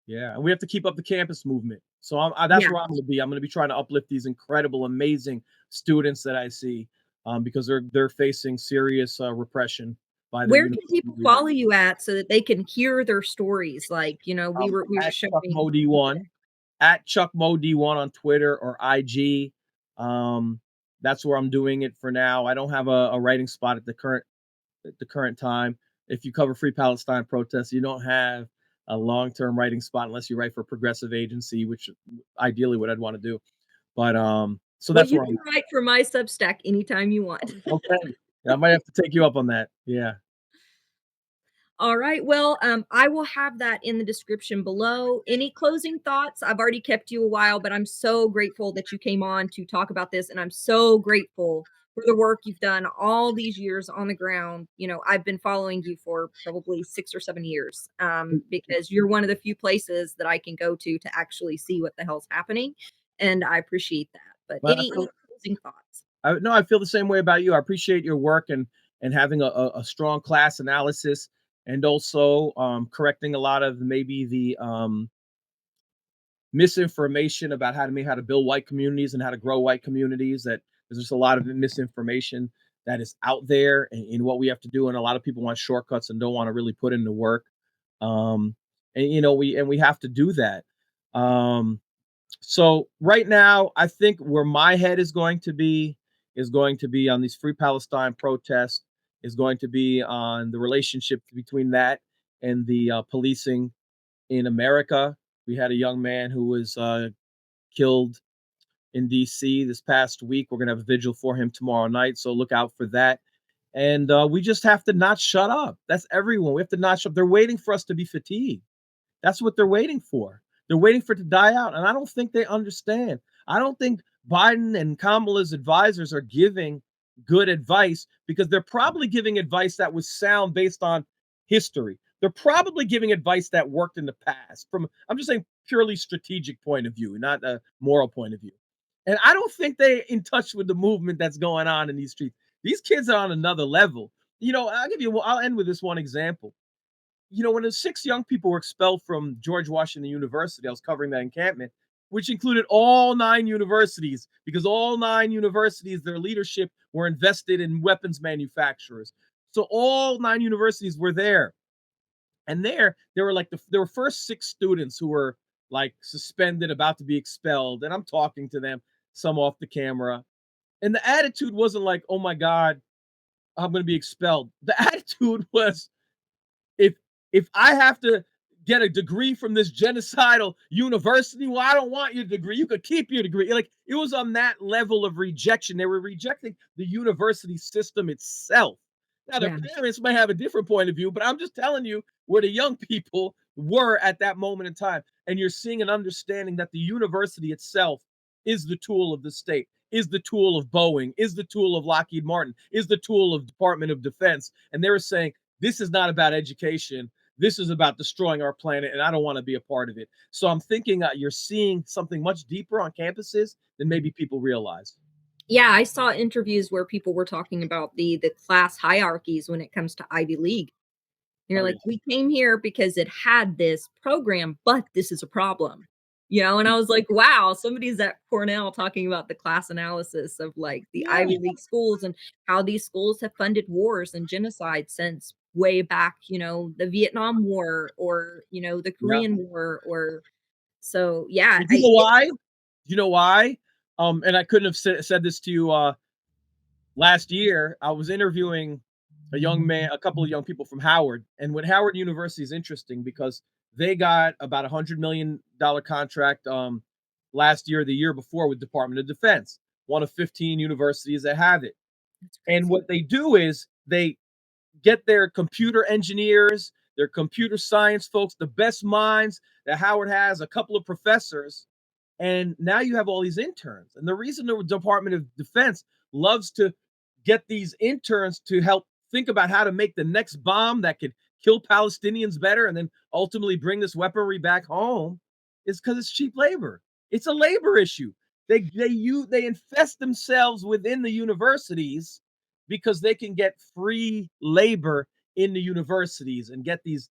Yeah, and we have to keep up the campus movement. So that's Yeah. where I'm going to be. I'm going to be trying to uplift these incredible, amazing students that I see, because they're facing serious repression by their Where can university people leaders. follow you at so that they can hear their stories? Like, we were At showing Chuck Mo D1, at Chuck Mo D1 on Twitter or IG. That's where I'm doing it for now. I don't have a writing spot at the current time. If you cover Free Palestine protests, you don't have a long-term writing spot unless you write for a progressive agency, which ideally what I'd want to do. But so Well, that's you where I'm can write for my Substack anytime you want. at. Okay. I might have to take you up on that. Yeah. All right. Well, I will have that in the description below. Any closing thoughts? I've already kept you a while, but I'm so grateful that you came on to talk about this. And I'm so grateful for the work you've done all these years on the ground. I've been following you for probably 6 or 7 years, because you're one of the few places that I can go to actually see what the hell's happening. And I appreciate that. But But any closing thoughts? no, I feel the same way about you. I appreciate your work and having a strong class analysis, and also correcting a lot of maybe the misinformation about how to build white communities and how to grow white communities. That there's just a lot of misinformation that is out there in what we have to do, and a lot of people want shortcuts and don't want to really put in the work. Um, and we have to do that. So right now, I think where my head is going to be on these Free Palestine protests, is going to be on the relationship between that and the policing in America. We had a young man who was killed in D.C. this past week. We're gonna have a vigil for him tomorrow night, so look out for that. And we just have to not shut up. That's everyone. We have to not shut up. They're waiting for us to be fatigued. That's what they're waiting for. They're waiting for it to die out. And I don't think they understand. I don't think Biden and Kamala's advisors are giving good advice, because they're probably giving advice that was sound based on history. They're probably giving advice that worked in the past from, I'm just saying, purely strategic point of view, not a moral point of view. And I don't think they're in touch with the movement that's going on in these streets. These kids are on another level. I'll end with this one example. When the 6 young people were expelled from George Washington University, I was covering that encampment, which included all 9 universities, because all 9 universities, their leadership were invested in weapons manufacturers. So all 9 universities were there. And there were there were first 6 students who were like suspended, about to be expelled. And I'm talking to them, some off the camera. And the attitude wasn't like, oh my God, I'm going to be expelled. The attitude was, if I have to get a degree from this genocidal university, well, I don't want your degree. You could keep your degree. Like, it was on that level of rejection. They were rejecting the university system itself. Now, their parents may have a different point of view, but I'm just telling you where the young people were at that moment in time. And you're seeing an understanding that the university itself is the tool of the state, is the tool of Boeing, is the tool of Lockheed Martin, is the tool of Department of Defense. And they were saying, this is not about education. This is about destroying our planet, and I don't want to be a part of it. So I'm thinking you're seeing something much deeper on campuses than maybe people realize. Yeah, I saw interviews where people were talking about the class hierarchies when it comes to Ivy League. You're Oh, like, yeah. "We came here because it had this program, but this is a problem." And I was like, "Wow, somebody's at Cornell talking about the class analysis of, like, the Yeah. Ivy League schools and how these schools have funded wars and genocide since way back, the Vietnam War or, the Yeah. Korean War or." So, yeah, Well, you know why? You know why? And I couldn't have said this to you last year. I was interviewing a couple of young people from Howard, and what Howard University is interesting because they got about $100 million contract last year, or the year before, with Department of Defense, one of 15 universities that have it. That's And crazy. what they do is they get their computer engineers, their computer science folks, the best minds that Howard has, a couple of professors, and now you have all these interns. And the reason the Department of Defense loves to get these interns to help think about how to make the next bomb that could kill Palestinians better and then ultimately bring this weaponry back home is because it's cheap labor. It's a labor issue. They infest themselves within the universities because they can get free labor in the universities and get these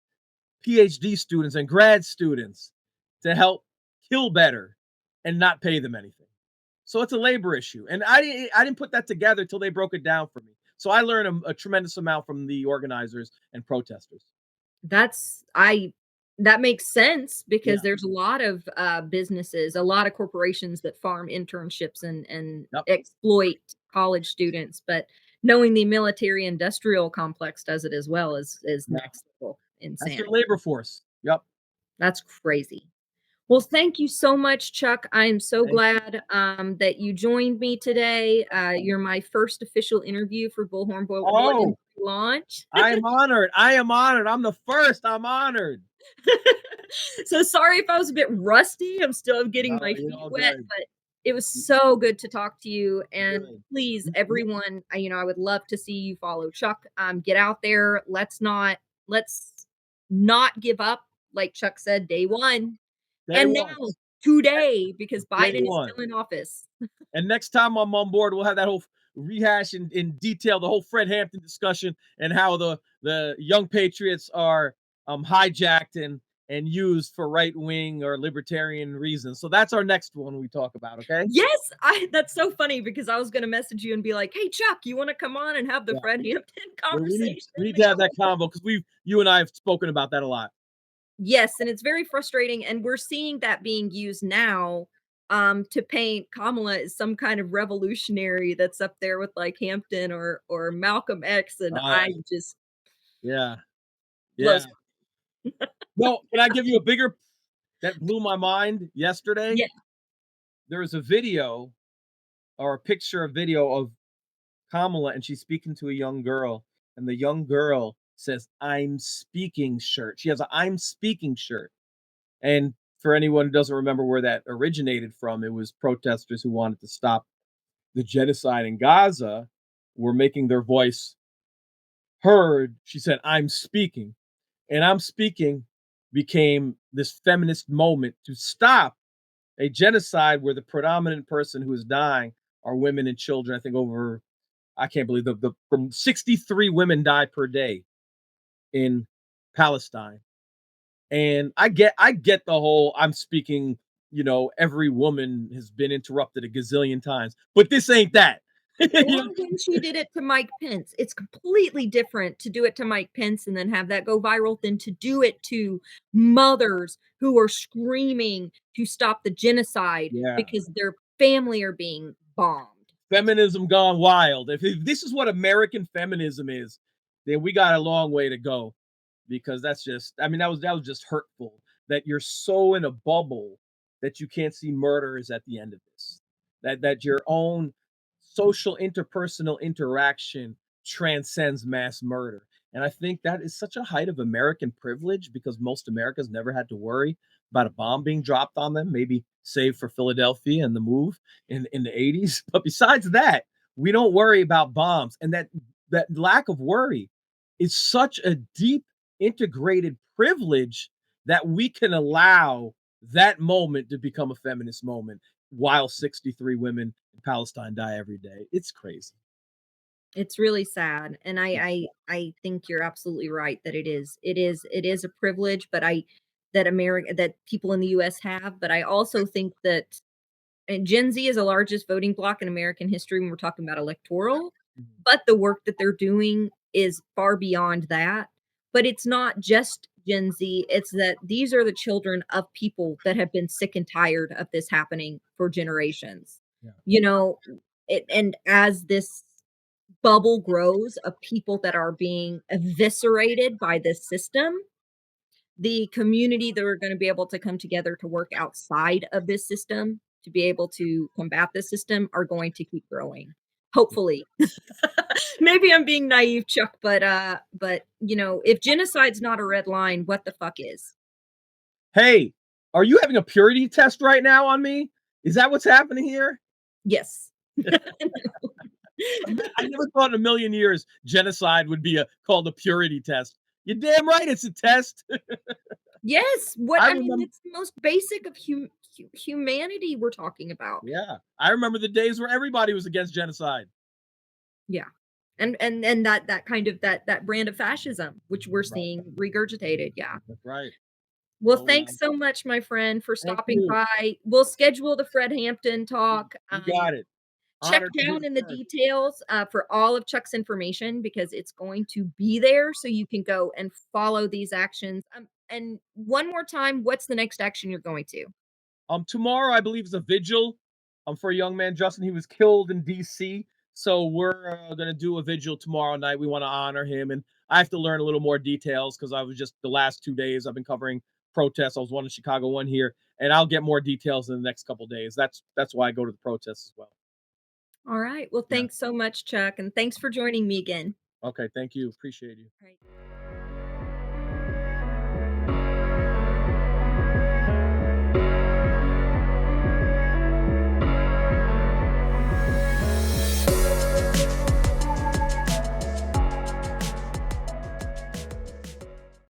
PhD students and grad students to help kill better and not pay them anything. So it's a labor issue. And I didn't put that together till they broke it down for me. So I learned a tremendous amount from the organizers and protesters. That's I that makes sense Yeah. because there's a lot of, businesses, a lot of corporations that farm internships and Yep. exploit college students, but knowing the military industrial complex does it as well is Yeah. next level That's their insanity. labor force. Yep. That's crazy. Well, thank you so much, Chuck. I am so Thank you. glad, that you joined me today. You're my first official interview for Bullhorn Bulletin Oh, launch. I am honored. I am honored. I'm the first. I'm honored. So sorry if I was a bit rusty. I'm still getting No, my you're feet all wet, good. but it was so good to talk to you. And Good. please, We- everyone, I would love to see you follow Chuck. Get out there. Let's not give up. Like Chuck said, day one. Day And one. now today, because Day Biden is one. still in office. And next time I'm on board, we'll have that whole rehash in detail, the whole Fred Hampton discussion and how the young patriots are hijacked and used for right wing or libertarian reasons. So that's our next one we talk about. Okay. Yes, I that's so funny because I was gonna message you and be like, "Hey Chuck, you wanna come on and have the Yeah. Fred Hampton We need conversation?" we need to have that combo because you and I have spoken about that a lot. Yes, and it's very frustrating, and we're seeing that being used now, to paint Kamala as some kind of revolutionary that's up there with, like, Hampton or Malcolm X, and Uh, I just yeah. Yeah. blows. No, can I give you a bigger that blew my mind yesterday? Yeah. There was a video or a picture, a video of Kamala, and she's speaking to a young girl, and the young girl says, "I'm speaking" shirt. She has a "I'm speaking" shirt. And for anyone who doesn't remember where that originated from, it was protesters who wanted to stop the genocide in Gaza were making their voice heard. She said, "I'm speaking." And "I'm speaking" became this feminist moment to stop a genocide where the predominant person who is dying are women and children. I think over I can't believe the from 63 women die per day in Palestine. And I get the whole "I'm speaking," every woman has been interrupted a gazillion times, but this ain't that. Or You know? when she did it to Mike Pence. It's completely different to do it to Mike Pence and then have that go viral than to do it to mothers who are screaming to stop the genocide Yeah. because their family are being bombed. Feminism gone wild. If this is what American feminism is, then we got a long way to go because that's just I mean that was just hurtful that you're so in a bubble that you can't see murderers at the end of this. That your own social interpersonal interaction transcends mass murder. And I think that is such a height of American privilege because most Americans never had to worry about a bomb being dropped on them, maybe save for Philadelphia and the move in the 80s. But besides that, we don't worry about bombs. And that lack of worry is such a deep integrated privilege that we can allow that moment to become a feminist moment while 63 women in Palestine die every day. It's crazy. It's really sad, and I think you're absolutely right that it is a privilege, but I that America that people in the US have, but I also think that and Gen Z is the largest voting bloc in American history when we're talking about electoral, Mhm. but the work that they're doing is far beyond that. But it's not just Gen Z, it's that these are the children of people that have been sick and tired of this happening for generations. Yeah. You know, and as this bubble grows of people that are being eviscerated by this system, the community that are gonna be able to come together to work outside of this system, to be able to combat this system are going to keep growing. Hopefully. Maybe I'm being naive, Chuck, but, if genocide's not a red line, what the fuck is? Hey, are you having a purity test right now on me? Is that what's happening here? Yes. I never thought in a million years genocide would be called a purity test. You're damn right it's a test. Yes, I I mean, remember it's the most basic of humanity we're talking about. yeah, I remember the days where everybody was against genocide. Yeah. And that kind of that brand of fascism, which we're Right, seeing regurgitated, yeah. that's right. Well, So, thanks so much, my friend, for thank stopping you. by. We'll schedule the Fred Hampton talk. You got it. Check Honored to be down the in the first. details for all of Chuck's information because it's going to be there so you can go and follow these actions. And one more time, what's the next action you're going to? Tomorrow I believe is a vigil. For a young man, Justin. He was killed in D.C. So we're gonna do a vigil tomorrow night. We want to honor him, and I have to learn a little more details because I was just the last 2 days I've been covering protests. I was one in Chicago, one here, and I'll get more details in the next couple days. That's why I go to the protests as well. All right. Well, Yeah. thanks so much, Chuck, and thanks for joining me again. Okay. Thank you. Appreciate you. All right.